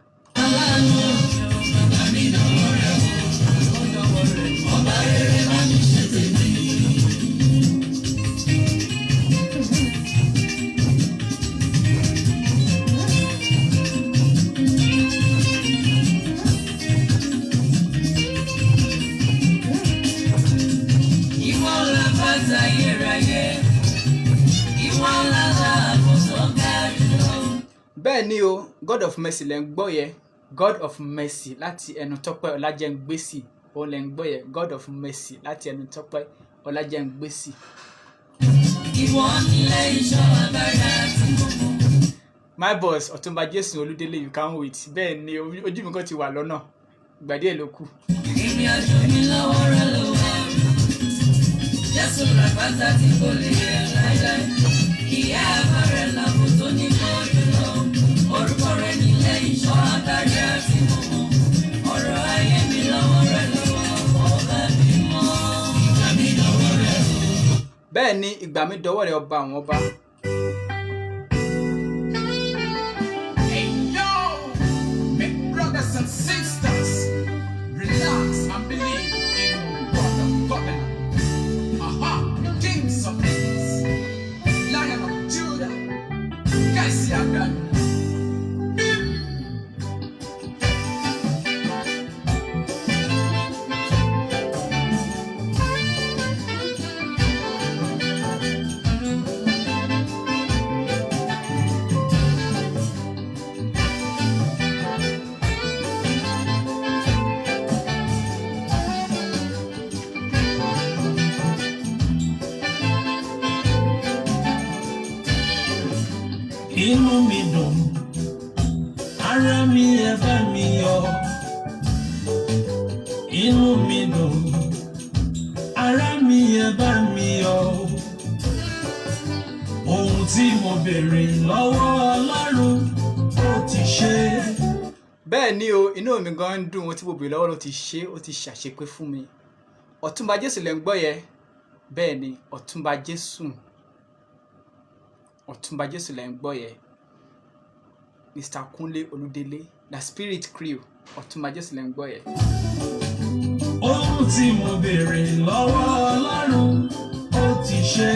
Bẹ́ẹ̀ ni o, God of Mercy lẹ́ ń gbọ́ yẹ, God of Mercy láti ẹnu Tọ́pẹ́ Ọlájẹ́ngbésì òun lẹ́ ń gbọ́ yẹ, God of Mercy láti ẹnu Tọ́pẹ́ Ọlájẹ́ngbésì. My boss Ọ̀túnba Jésù Olúdélé, you can't wait. Bẹ́ẹ̀ ni ojú mi kan ti wà lọ́nà, ìgbà díẹ̀ ló kù. Èmi àjò mi lọ́wọ́ rẹ̀ ló wà. Jésù ràpátá tí kò lè yẹ láíláí. Ìyá àbá rẹ̀ làbò tó ní mọ́ jùlọ. Orúkọ rẹ̀ nílẹ̀ ìṣọ́ àtàrí àti mọ̀mọ́. Ọ̀rọ̀ ayé mi lọ́wọ́ rẹ̀ ló wà. Ọba mi mọ́. Ìgbà mi lọ́wọ́ rẹ̀ o. Bẹ́ẹ̀ ni ìgbà mi dọwọ́ rẹ̀ ọba àwọn ọba. Hey yo, my brothers and sisters, relax and believe in God of covenant. Aha, kings of kings, Lion of Judah, Kasi Agani, inú mi dùn, ara mi ẹ bá mi yọ̀. Inú mi dùn, ara mi ẹ bá mi yọ̀. Ohun tí mo béèrè lọ́wọ́ Ọlọ́run ó ti ṣe. bẹ́ẹ̀ ni o, inú mi gan ń dùn, ohun tí mo béèrè lọ́wọ́ ló ti ṣe, ó ti ṣàṣepé fún mi. Ọ̀túnba Jésù lẹ́ ń gbọ́ yẹn. Bẹ́ẹ̀ ni, Ọ̀túnba Jésù lẹ́ ń gbọ́ yẹn. Mr. Kunle Olúdélé, The Spirit Crew, Ọ̀túnba Jésù lẹ́ ń gbọ́ yẹn. Ohun tí mo béèrè lọ́wọ́ Ọlọ́run ó ti ṣe.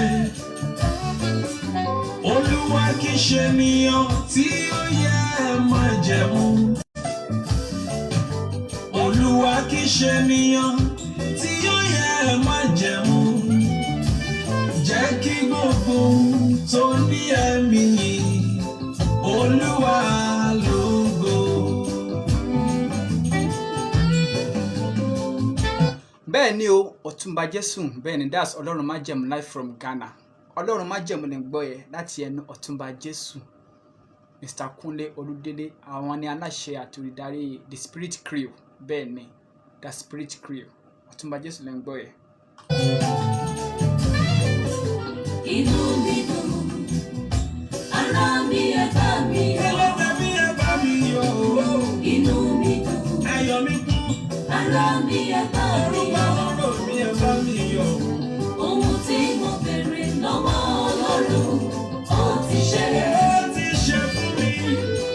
Olúwa kì í ṣe ènìyàn tí ó yẹ májẹ̀mú. Olúwa kì í ṣe ènìyàn tí ó yẹ májẹ̀mú. Jẹ́ kí gbogbo ohun tó ní ẹ̀mí yìn Olúwa lógo. Bẹ́ẹ̀ ni o, Ọ̀túnba Jésù, bẹ́ẹ̀ ni, that's Ọlọ́run Májẹ̀mú live from Ghana. Ọlọ́run Májẹ̀mú lẹ́ ń gbọ́ yẹn láti ẹnu Ọ̀túnba Jésù, Mr. Kunle Olúdélé. Àwọn ni aláṣẹ àti olùdarí The Spirit Crew. Bẹ́ẹ̀ ni, The Spirit Crew, Ọ̀túnba Jésù lẹ́ ń gbọ́ yẹn. Inú mi dùn, ara mi ẹ bá mi yọ̀. Ẹlẹ́dàá mi ẹ bá mi yọ̀. Inú mi dùn, Ayọ̀ mi kún. ara mi ẹ bá mi Orúkọ yọ̀. Ọlọ́run mi ẹ bá mi yọ̀. Ohun tí mo béèrè lọ́wọ́ Ọlọ́run ó ti ṣe. Ó ti ṣe fún mi.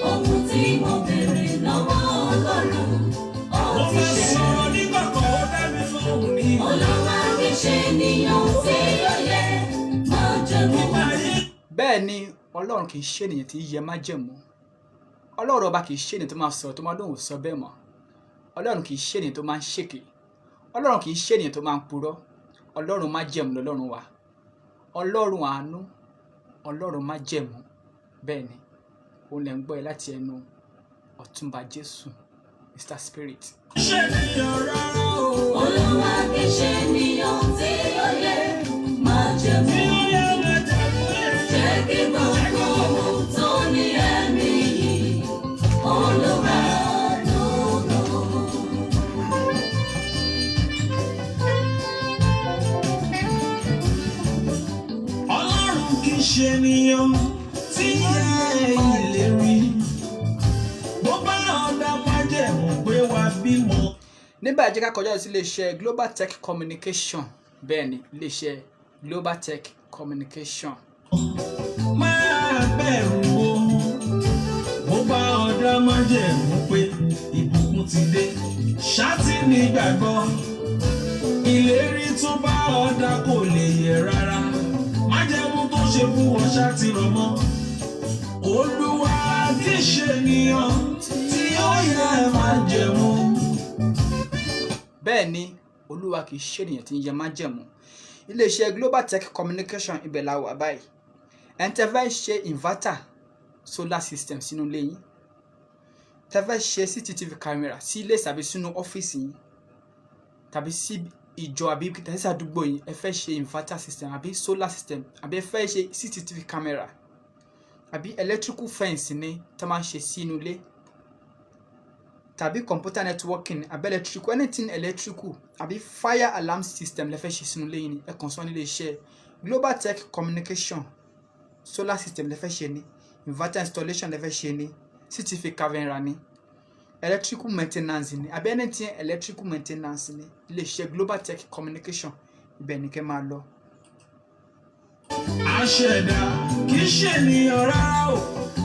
Ohun tí mo béèrè lọ́wọ́ Ọlọ́run ó Mo ti fẹ́ ṣe. sọ̀rọ̀ nígbà kan ó dá mi lóhùn ní. Olúwa kì í ṣe ènìyàn tí ó yẹ májẹ̀mú. Ayé Bẹ́ẹ̀ ni, Ọlọ́run kì í ṣe ènìyàn tí yẹ májẹ̀mú. Ọlọ́run ọba kì í ṣe ènìyàn tó máa sọ̀rọ̀ tó máa lóhùn sọ bẹ́ẹ̀ mọ́. Ọlọ́run kì í ṣe ènìyàn tó máa ń ṣèké. Ọlọ́run kì í ṣe ènìyàn tó máa ń purọ́. Ọlọ́run Májẹ̀mú lọ́lọ́run wa. Ọlọ́run àánú, Ọlọ́run Májẹ̀mú. Bẹ́ẹ̀ ni, òun lẹ́ ń gbọ́ ẹ láti ẹnu Ọ̀túnba Jésù, Mr. Spirit. ṣe ènìyàn rárá o. Olúwa kì í ṣe ènìyàn tí ó yẹ májẹ̀mú. Tí ó yẹ májẹ̀mú yẹn. Jẹ́ kí gbogbo ohun tó ní ẹ̀mí yìí Olúwa lógo. Ọlọ́run kì í ṣe ènìyàn tí yẹ ìlérí. Bó bá ọ̀dà májẹ̀mú pé wá bímọ. Nígbà jẹ́ ká kọjá sí iléeṣẹ́ Global Tech Communication. Bẹ́ẹ̀ ni, iléeṣẹ́ Global Tech Communication. Máa bẹ̀rù o. Bó bá ọ̀dà májẹ̀mú pé ìbùkún ti dé. Ṣáàtì nígbàgbọ́. Ìlérí tó bá ọ̀dà kò lè yẹ̀ rárá. Májẹ̀mú tó ṣe fún wọn ṣáàtì rọ̀ mọ́. Olúwa kì í ṣe ènìyàn tí ó yẹ májẹ̀mú. Bẹ́ẹ̀ ni, Olúwa kì í ṣe ènìyàn tí ń yẹ májẹ̀mú. Iléeṣẹ́ Global Tech Communication ibẹ̀ la wà báyìí. Ẹni tẹ́ fẹ́ ṣe inverter solar system sínú ilé yín, tẹ́ fẹ́ ṣe CCTV camera sí ilé tàbí sínú ọ́fíìsì yín, tàbí sí ìjọ àbí tàbí sí àdúgbò yín, ẹ fẹ́ ṣe inverter system àbí solar system àbí ẹ fẹ́ ṣe CCTV camera àbí electrical fence ni tẹ́ máa ń ṣe sínú ilé, tàbí computer networking àbí electrical, anything electrical àbí fire alarm system lẹ fẹ́ ṣe sínú ilé yín ni ẹ kàn sí ilé iṣẹ́ Global Tech Communication. Solar system lẹ fẹ́ ṣe ni, inverter installation lẹ fẹ́ ṣe ni, CCTV camera ni, electrical maintenance ni àbí anything electrical maintenance ni, ilé iṣẹ́ Global Tech Communication ibẹ̀ ni kẹ́ máa lọ. Àṣẹ̀dá kì í ṣe ènìyàn rárá o.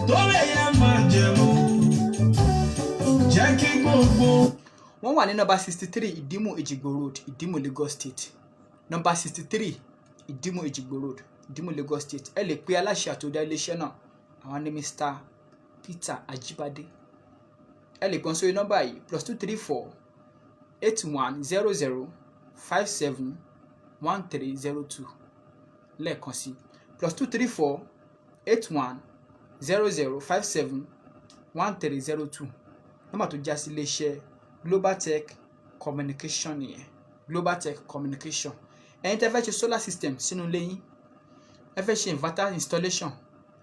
Tó lè yẹ májẹ̀mú. Jẹ́ kí gbogbo. Wọ́n wà ní nọ́mbà 63 Ìdímù Èjìgbò Road, Ìdímù Lagos State. Nọ́mbà 63 Ìdímù Èjìgbò Road, Ìdímù Lagos State. Ẹ lè pe aláṣẹ àtòdá iléeṣẹ́ náà, àwọn ní Mr. Peter Ajibade. Ẹ lè gbọ́n sórí nọ́mbà yìí +234 8100 57 1302. Lẹ́ẹ̀kan sí +234 8100 57 1302. Nọ́mbà tó já sí iléeṣẹ́ Global Tech Communication nìyẹn, Global Tech Communication. Ẹ̀yin tẹ́ fẹ́ ṣe solar system sínú ilé yín, ẹ fẹ́ ṣe inverter installation,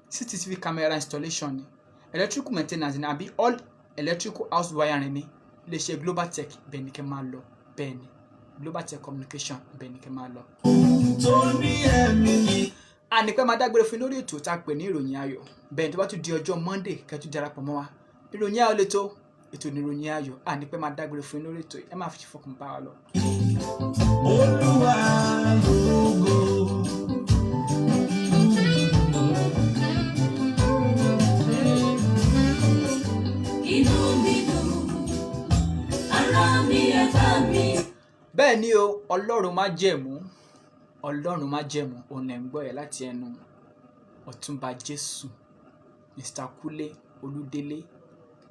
CCTV camera installation ni, electrical maintenance ni, àbí all electrical house wiring ni, iléeṣẹ́ Global Tech bẹ́ẹ̀ ni kẹ́ máa lọ, bẹ́ẹ̀ ni Global Tech Communication bẹ́ẹ̀ ni kẹ́ máa lọ. Ànípẹ́ máa dágbére fún lórí ètò tá a pè ní ìròyìn ayọ̀, bẹ́ẹ̀ tó bá tún di ọjọ́ Monday kẹ́tù darapọ̀ mọ́ wa. Ìròyìn ayọ̀ lè tó ètò ní ìròyìn ayọ̀. Ànípẹ́ máa dágbére fún lórí ètò, ẹ máa fi fọkàn bá wa lọ. Olúwa lógo. Bẹ́ẹ̀ ni o, Ọlọ́run májẹ̀mú òun lẹ̀ ń gbọ́ ẹ̀ láti ẹnu Ọ̀túnba Jésù Mr. Kúnlé Olúdélé.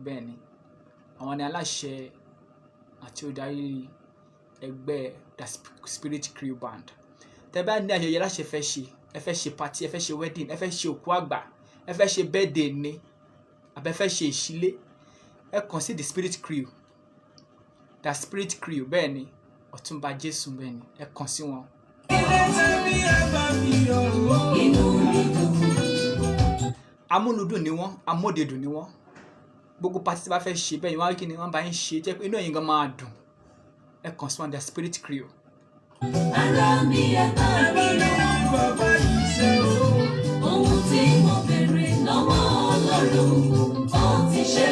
Bẹ́ẹ̀ ni àwọn ni aláṣẹ àti olùdarí ẹgbẹ́ The Spirit Crew Band. Tẹ́ bá ní ayẹyẹ láṣẹ fẹ́ ṣe, ẹ fẹ́ ṣe party, ẹ fẹ́ ṣe wedding, ẹ fẹ́ ṣe òkú àgbà, ẹ fẹ́ ṣe birthday ni, àbẹ́ fẹ́ ṣe ìṣílé, ẹ kàn sí The Spirit Crew. The Spirit Crew, bẹ́ẹ̀ ni Ọ̀túnba Jésù, bẹ́ẹ̀ ni ẹ kàn sí wọn. Amúnudùn ni wọ́n, amódedùn ni wọ́n. Gbogbo pàtí tí bá fẹ́ ṣe bẹ́ẹ̀ ni wọ́n á rí kí ni wọ́n bá ń ṣe jẹ́ pé inú ẹ̀yin gan máa dùn. Ẹ kàn sí wọn, The Spirit Crew. Ara mi ẹ bá mi lọ́wọ́ bàbá yìí ṣe o. Ohun tí mo bèrè lọ́wọ́ Ọlọ́run ó ti ṣe.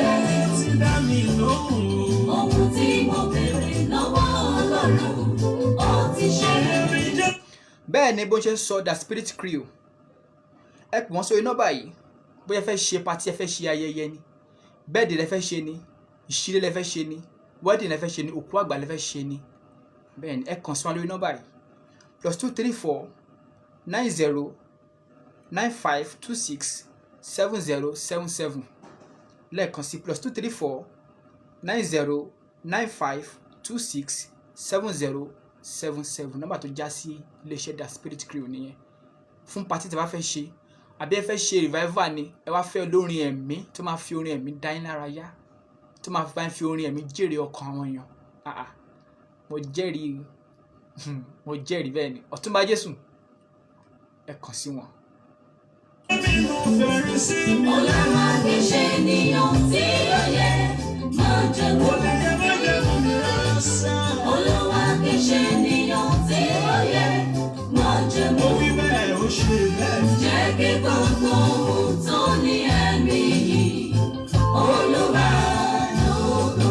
Ti dá mi lóhùn. Ohun tí mo bèrè lọ́wọ́ Ọlọ́run ó ti ṣe. Bẹ́ẹ̀ ni bó ṣe ń sọ The Spirit Crew, ẹ pè wọ́n sórí nọ́mbà yìí bóyá ẹ fẹ́ ṣe pàtí, ẹ fẹ́ ṣe ayẹyẹ ni, bẹ́ẹ̀dì lẹ fẹ́ ṣe ni, ìṣílé lẹ fẹ́ ṣe ni, wedding lẹ fẹ́ ṣe ni, òkú àgbà lẹ fẹ́ ṣe ni. Bẹ́ẹ̀ ni ẹ kàn sí wọn lórí nọ́mbà yìí +234 90 95 26 7077. Lẹ́ẹ̀kan sí +234 90 95 26 7077. Nọ́mbà tó já sí iléeṣẹ́ The Spirit Crew nìyẹn. Fún pàtí tí a bá fẹ́ ṣe, àbí ẹ fẹ́ ṣe revival ni, ẹ wá fẹ́ olórin ẹ̀mí tó máa fi orin ẹ̀mí dá yín lára yá, tó máa fi orin ẹ̀mí jèrè ọkàn àwọn èèyàn. Mo jẹ́rìí bẹ́ẹ̀ ni Ọ̀túnba Jésù, ẹ kàn sí wọn. Ọlọ́run kì í ṣe ènìyàn tí ó yẹ máa jẹ́ mọ́. Olúwa kì í ṣe ènìyàn tí ó yẹ máa jẹ́ mọ́. Jẹ́ kí gbogbo ohun tó ní ẹ̀mí yìí Olúwa lógo.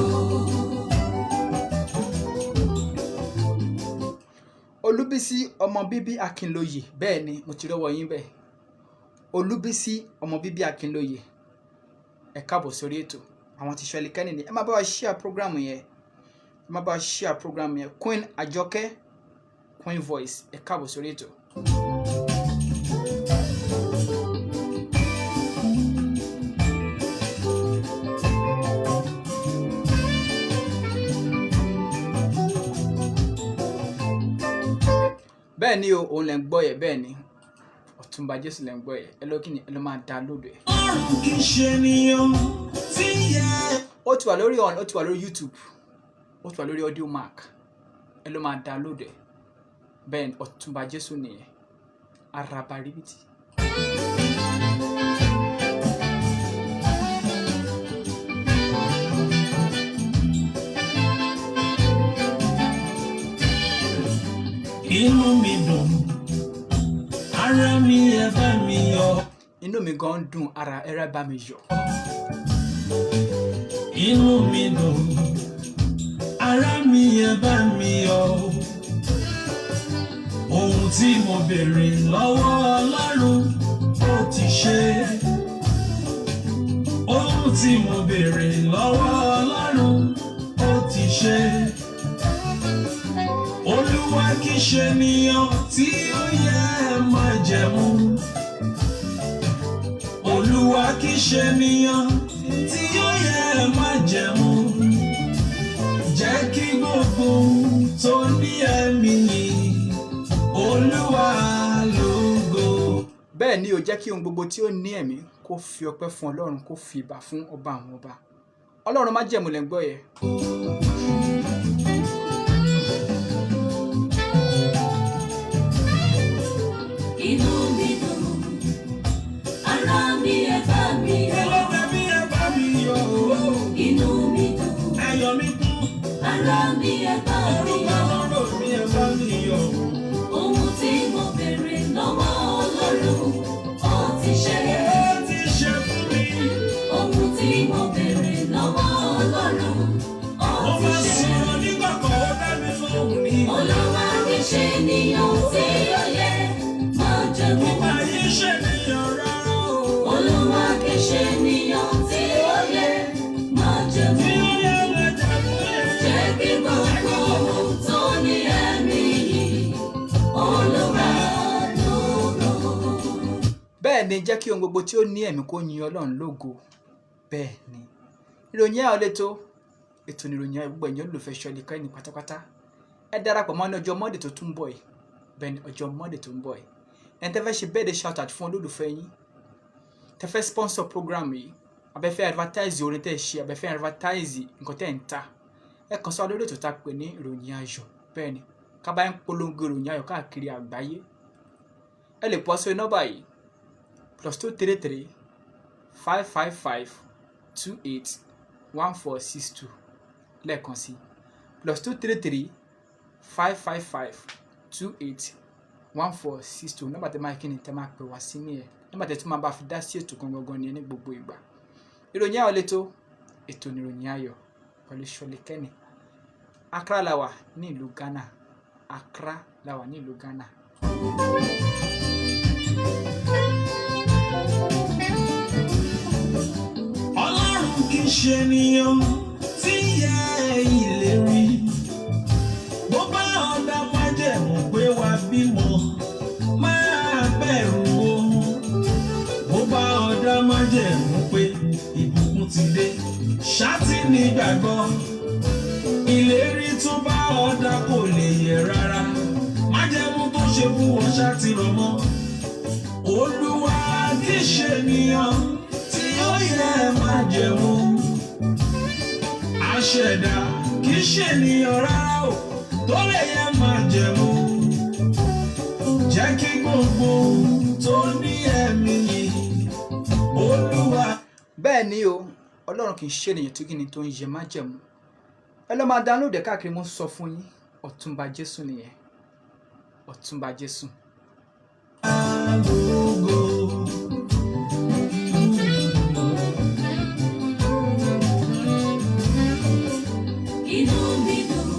Olúbísí ọmọ bíbí Akínlóye, bẹ́ẹ̀ ni mo ti rọ́wọ́ yín bẹ́ẹ̀. Olúbísí ọmọ bíbí Akínlóye, ẹ káàbọ̀ sórí ètò. Àwọn ti ṣọlẹ̀ kẹ́ni ni ẹ má bá wa share program yẹn, Queen Àjọkẹ́, Queen Voice, ẹ káàbọ̀ sórí ètò. Bẹ́ẹ̀ ni o, òun lẹ̀ ń gbọ́ yẹ, bẹ́ẹ̀ ni Ọ̀túnba Jésù lẹ̀ ń gbọ́ yẹ. Ẹ lọ kí ni ẹ lọ máa download ẹ̀. Ó ti wà lórí YouTube, ó ti wà lórí Audiomack, ẹ lọ máa download ẹ̀. Bẹ́ẹ̀ ni Ọ̀túnba Jésù nìyẹn, Araba Ribiti. Inú mi dùn, ara mi ẹ bá mi yọ̀. Inú mi gan dùn, ara ẹ bá mi yọ̀. Inú mi dùn, ara mi ẹ bá mi yọ̀. Ohun tí mo bèrè lọ́wọ́ Ọlọ́run ó ti ṣe. Ohun tí mo bèrè lọ́wọ́ Ọlọ́run ó ti ṣe. Olúwa kì í ṣe ènìyàn tí ó yẹ máa jẹ̀mú. Olúwa kì í ṣe ènìyàn tí ó yẹ máa jẹ̀mú. Jẹ́ kí gbogbo tó ní ẹ̀mí yìí Olúwa lógo. Bẹ́ẹ̀ ni ó jẹ́ kí ohun gbogbo tí ó ní ẹ̀mí kó fi ọpẹ́ fún Ọlọ́run, kó fi ìbà fún ọba àwọn ọba. Ọlọ́run má jẹ̀mú lẹ́ ń gbọ́ yẹ. Inú mi dùn, ara Ara mi ẹ bá mi Orúkọ yọ̀. Ọlọ́run mi ẹ bá mi yọ̀. Ohun tí mo béèrè lọ́wọ́ Ọlọ́run ó ti ṣe. Ó ti ṣe fún mi. Ohun tí mo béèrè lọ́wọ́ Ọlọ́run ó Mo ti bá ṣe. sọ̀rọ̀ nígbà kan ó dá mi lóhùn ní. Olúwa kì í ṣe ènìyàn tí ó yẹ máa jẹ̀mú. Nígbà yìí ṣènìyàn rárá o. Olúwa kì í ṣe ènìyàn tí ó yẹ máa jẹ̀mú. Tí ó yẹ lẹ́jà fún yẹn. Jẹ́ kí gbogbo ohun tó ní ẹ̀mí yìí Olúwa lógo. bẹ́ẹ̀ ni jẹ́ kí ohun gbogbo tí ó ní ẹ̀mí kó yin Ọlọ́run lógo. bẹ́ẹ̀ ni ìròyìn ẹ̀ ọ̀lẹ́tọ̀ ètò ìròyìn ẹ̀ gbogbo ẹ̀yìn olùfẹ́ ṣọlẹ̀ kẹ́ni pátápátá ẹ darapọ̀ mọ́ ní ọjọ́ Monday tó tún bọ̀ yìí. bẹ́ẹ̀ ni ọjọ́ Monday tó ń bọ̀ yìí ẹni tẹ́ fẹ́ ṣe birthday shout out fún olólùfẹ́ yín, tẹ́ fẹ́ sponsor program yìí, abẹ́fẹ́ advertise orin tẹ́ ṣe, abẹ́fẹ́ advertise nǹkan tẹ́ ń ta, ẹ kàn sọ lórí ètò tá a pè ní ìròyìn ayọ̀. bẹ́ẹ̀ ni ká bá ń polongo ìròyìn ayọ̀ káàkiri àgbáyé. ẹ lè pọ̀ sórí nọ́mbà yìí +233 555 28 1462 lẹ́ẹ̀kan sí +233 555 28 1462 nọ́mbà tẹ́ máa kíni tẹ́ máa pè wá sí ní ẹ̀ nọ́mbà tẹ́ tún máa bá fi dá sí ètò gangan ní ẹ ní gbogbo ìgbà. ìròyìn ayọ̀ lẹ́tọ̀ ètò ìròyìn ayọ̀ pẹ̀lú Ṣọlẹ̀ Kẹ́ni. Accra la wà ní ìlú Ghana. Accra la wà ní ìlú Ghana. Ọlọ́run kì í ṣe ènìyàn tí yẹ ìlérí. Bó bá ọ̀dà májẹ̀mú pé wá bímọ, máa bẹ̀rù o. Bó bá ọ̀dà májẹ̀mú pé ìbùkún ti dé, ṣáàtì nígbàgbọ́. Ìlérí tó bá ọ̀dà kò lè yẹ rárá. Májẹ̀mú tó ṣe fún wọn ṣáàtì rọ̀ mọ́. Olúwa kì í ṣe ènìyàn tí ó yẹ májẹ̀mú. Aṣẹ̀dá kì í ṣe ènìyàn rárá o tó lè yẹ májẹ̀mú. Jẹ́ kí gbogbo tó ní ẹ̀mí yìí Olúwa. bẹ́ẹ̀ ni o Ọlọ́run kì í ṣe ènìyàn tí kìíní tó ń yẹ májẹ̀mú. ẹ lọ́ máa download ẹ̀ káàkiri, mo sọ fún yín Ọ̀túnba Jésù nìyẹn. Ọ̀túnba Jésù. Agogo. Inú mi dùn.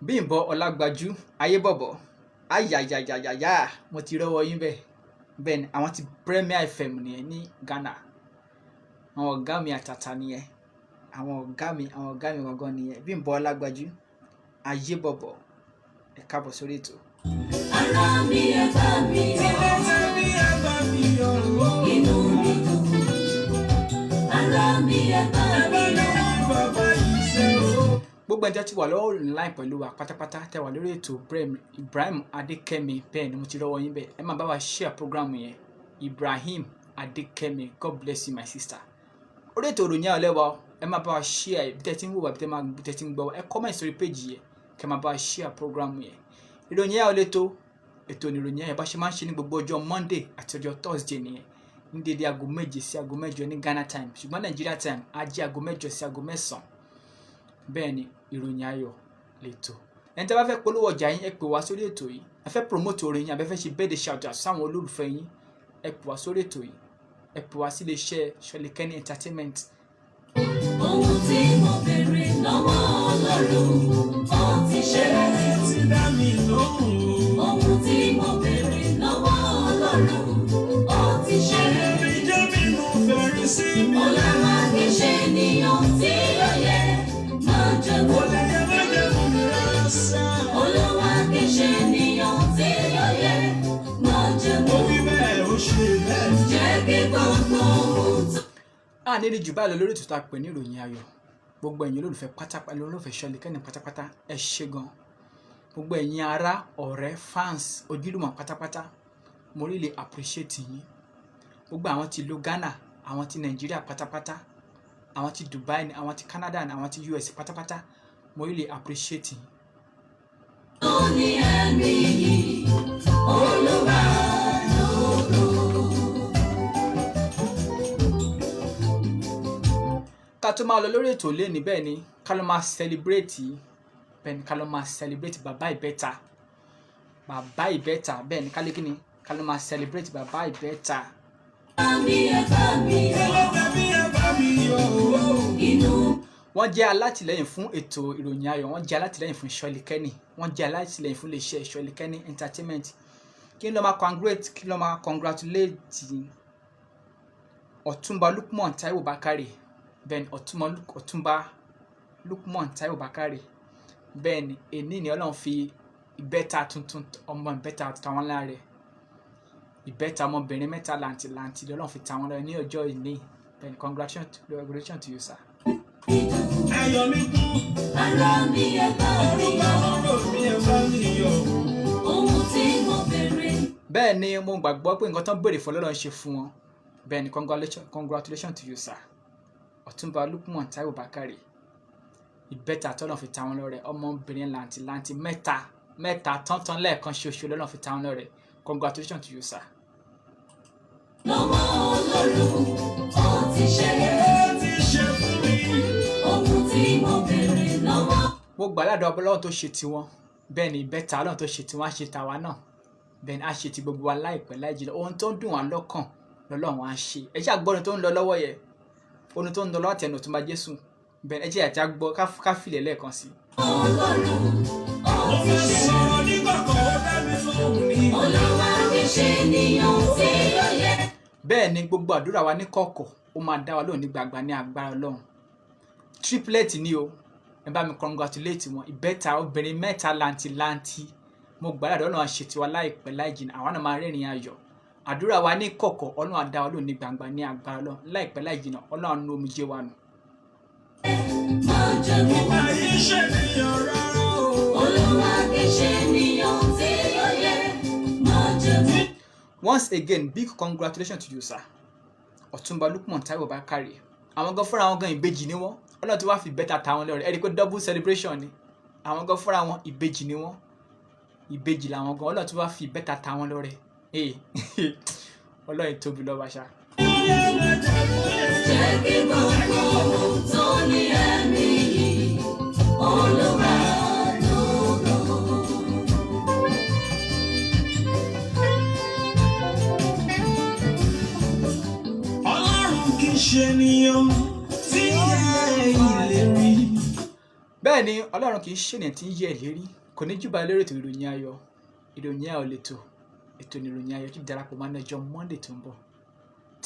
Bímbọ́ Ọlágbájú Ayébọ̀bọ̀ ayayayayaya mo ti rọ́wọ́ yín bẹ́ẹ̀. bẹ́ẹ̀ ni àwọn ti Premier FM nìyẹn ní Ghana. àwọn ọ̀gá mi àtàtà nìyẹn. àwọn ọ̀gá mi gangan nìyẹn. Bímbọ́ Ọlágbájú Ayébọ̀bọ̀ ẹ káàbọ̀ sórí ètò. Ara mi ẹ bá mi yọ̀. Ilé mi ẹ bá mi yọ̀ o. Inú mi dùn. Ara mi ẹ bá Ẹ bá mi mi yọ̀. yọ̀ bàbá yìí ṣe o. gbogbo ẹjọ́ ti wà lọ́wọ́ online pẹ̀lú wa pátápátá tẹ́ wà lórí ètò Ibrahim Adékẹ́mi. bẹ́ẹ̀ ni mo ti rọ́wọ́ yín bẹ́ẹ̀. ẹ máa bá wa share program yẹn. Ibrahim Adékẹ́mi, God bless you my sister. orí ètò ìròyìn ayọ̀ lẹ́wà ẹ máa bá wa share bí tẹ́ ti ń wò wá bí tẹ́ ti ń gbọ́ ẹ comment sórí page yẹn kẹ́ máa bá wa share program yẹn. ìròyìn ayọ̀ lẹ́tọ̀ ètò ìròyìn ayọ̀ bá ṣe máa ń ṣe ní gbogbo ọjọ́ Monday àti ọjọ́ Thursday nìyẹn ní dédé aago 7 sí aago 8 ní Ghana time, ṣùgbọ́n Nigeria time á jẹ́ aago 8 sí aago 9. bẹ́ẹ̀ ni ìròyìn ayọ̀ lẹ́tọ̀. ẹni tí a bá fẹ́ polówó ọjà yín ẹ pè wá sórí ètò yìí. ẹ fẹ́ promote orin yín, àbẹ́ fẹ́ ṣe birthday shout out sáwọn olólùfẹ́ yín, ẹ pè wá sórí ètò yìí. ẹ pè wá sí iléeṣẹ́ Ṣọlẹ̀ Kẹ́ni entertainment. Ohun tí mo béèrè lọ́wọ́ Ọlọ́run ó ti ṣe. Ẹ ti dá mi lóhùn o. Ohun tí mo béèrè lọ́wọ́ Ọlọ́run ó ti ṣe. Ẹ̀rí jẹ́ mi nù fẹ̀rí sí mi. Olúwa kì í ṣe ènìyàn tí ó yẹ máa jẹ̀mú. Kò lè yẹ májẹ̀mú mi rárá sá. Olúwa kì í ṣe ènìyàn tí ó yẹ máa jẹ̀mú. Ó wí bẹ́ẹ̀ ó ṣe bẹ́ẹ̀. Jẹ́ kí gbogbo ohun tó. a ní jù báyìí lọ lórí ètò tá a pè ní ìròyìn ayọ̀. gbogbo ẹ̀yin olólùfẹ́ pátápátá olólùfẹ́ Ṣọlẹ̀ Kẹ́ni pátápátá ẹ ṣé gan. gbogbo ẹ̀yin ará ọ̀rẹ́ fans ojúlùmọ̀ pátápátá mo really appreciate yín. gbogbo àwọn ti ìlú Ghana, àwọn ti Nàìjíríà pátápátá, àwọn ti Dubai ni, àwọn ti Canada ni, àwọn ti US pátápátá mo really appreciate yín. Tó ní ẹ̀mí yìí Olúwa lógo. ká tó máa lọ lórí ètò lé ní bẹ́ẹ̀ ni ká ká lọ máa celebrate bẹ́ẹ̀ ni ká lọ máa celebrate bàbá ìbẹ́ta bẹ́ẹ̀ ni ká lé kíni ká lọ máa celebrate bàbá ìbẹ́ta. Wọ́n jẹ́ alátìlẹ́yìn fún ètò ìròyìn ayọ̀, wọ́n jẹ́ alátìlẹ́yìn fún Ṣọ́lí Kẹ́nì, wọ́n jẹ́ alátìlẹ́yìn fún iléeṣẹ́ Ṣọ́lí Kẹ́nì entertainment. Kí ló máa congratulate Ọ̀túnba Lukman Taiwo Bakare bẹ́ẹ̀ ni Ọ̀túnba Lukman Taiwo Bakare bẹ́ẹ̀ ni èní ni Ọlọ́run fi ìbẹ́ta tuntun ọmọ ìbẹ́ta tàwọn láre ìbẹ́ta ọmọbìnrin mẹ́ta làǹtìlanti Ọlọ́run fi tàwọn láre ní ọjọ́ ìní bẹ́ẹ̀ ni congratulations to you sir. Ayọ̀ mi kún, ara mi ẹ bá mi yọ̀, ohun tí mo bèrè. Bẹ́ẹ̀ ni mo gbàgbọ́ pé nǹkan tó ń béèrè fún Ọlọ́run ṣe fún wọn bẹ́ẹ̀ ni congratulations to you sir. Ọ̀túnba Lukman Taiwo Bakare ìbẹ́ta tọ́lọ́run fi ta wọn lọ́rẹ ọmọbìnrin làǹtìlanti mẹ́ta tán lẹ́ẹ̀kan ṣoṣo lọ́lọ́run fi ta wọn lọ́rẹ congratulations to you sir. Lọ́wọ́ Ọlọ́run ó ti ṣe fún mi ohun tí mo bèrè lọ́wọ́. Mo gbàládọ̀ Ọlọ́run tó ṣe tiwọn bẹ́ẹ̀ ni ìbẹ́ta Ọlọ́run tó ṣe tiwọn á ṣe tàwa náà bẹ́ẹ̀ ni á ṣe ti gbogbo wa láìpẹ́ láì jìnnà ohun tó ń dùn wá lọ́kàn lọ́lọ́run á ṣe. Ẹ ṣáà gbọ́ ohun tó ń lọ lọ́wọ́ yẹ ohun tó ń lọ lọ́wọ́ àtẹnu Ọ̀túnba Jésù bẹ́ẹ̀ ẹ jẹ́ àti àgbọ̀ ká filẹ̀ lẹ́ẹ̀kan sí. Ọlọ́run ó ti ṣe Olúwa ti ṣe ènìyàn tí ó yẹ. Bẹ́ẹ̀ ni gbogbo àdúrà wa ní kọ̀kọ̀ ó máa dá wa lóhùn ní gbàgbà ní agbára Ọlọ́run. Triplet ni o ẹ bá mi congratulate wọn ìbẹ́ta obìnrin mẹ́ta làǹtìlanti mo gbàdúrà Ọlọ́run á ṣe tiwa láìpẹ́ láì jìnnà àwọn náà máa rẹ́rìn ayọ̀. Àdúrà wa ní kọ̀kọ̀ Ọlọ́run á dá wa lóhùn ní gbàgbà ní agbára Ọlọ́run láìpẹ́ láì jìnnà Ọlọ́run á nu omijé wa nù. Once again, big congratulations to you, sir. Ọ̀túnba Lukman Taiwo Bakare. Àwọn gan fúnra wọn gan ìbejì ni wọ́n. Ọlọ́run ti wá fi bẹ́tà ta wọn lọ́rẹ. Ẹ rí i pé double celebration ni. Àwọn gan fúnra wọn ìbejì ni wọ́n. Ìbejì làwọn gan. Ọlọ́run ti wá fi bẹ́tà ta wọn lọ́rẹ. Ọlọ́run tóbi lọ́ba ṣá. Jẹ́ kí gbogbo ohun tó ní ẹ̀mí yìí, Olúwa lógo. Ọlọ́run kì í ṣe ènìyàn tí yẹ ìlérí. Bẹ́ẹ̀ ni Ọlọ́run kì í ṣe ènìyàn tí ń yẹ ìlérí. Kò ní júbà lórí ètò ìròyìn ayọ̀. Ìròyìn ayọ̀ lètò. Ètò ìròyìn ayọ̀ tí darapọ̀ máa ń lọ́jọ́ Monday tó ń bọ̀.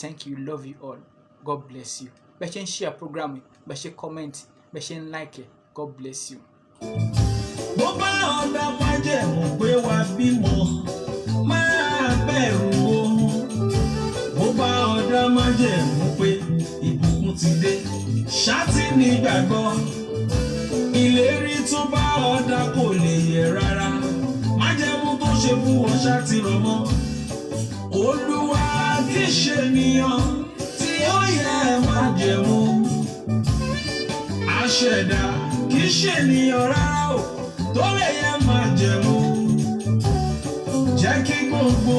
Thank you, love you all. God bless you. Bẹ́ẹ̀ ṣe ń share program yìí, bẹ́ẹ̀ ṣe comment, bẹ́ẹ̀ ṣe ń like ẹ̀. God bless you. Bó bá ọ̀dà májẹ̀mú pé wá bímọ, máa bẹ̀rù ohun. Bó bá ọ̀dà májẹ̀mú pé ìbùkún ti dé, ṣáàtì nígbàgbọ́. Ìlérí tó bá ọ̀dà kò lè yẹ rárá. Májẹ̀mú tó ṣe fún wọn ṣáàtì rọ̀ mọ́. Olúwa kì í ṣe ènìyàn tí ó yẹ májẹ̀mú. Aṣẹ̀dá kì í ṣe ènìyàn rárá o tó lè yẹ májẹ̀mú. Jẹ́ kí gbogbo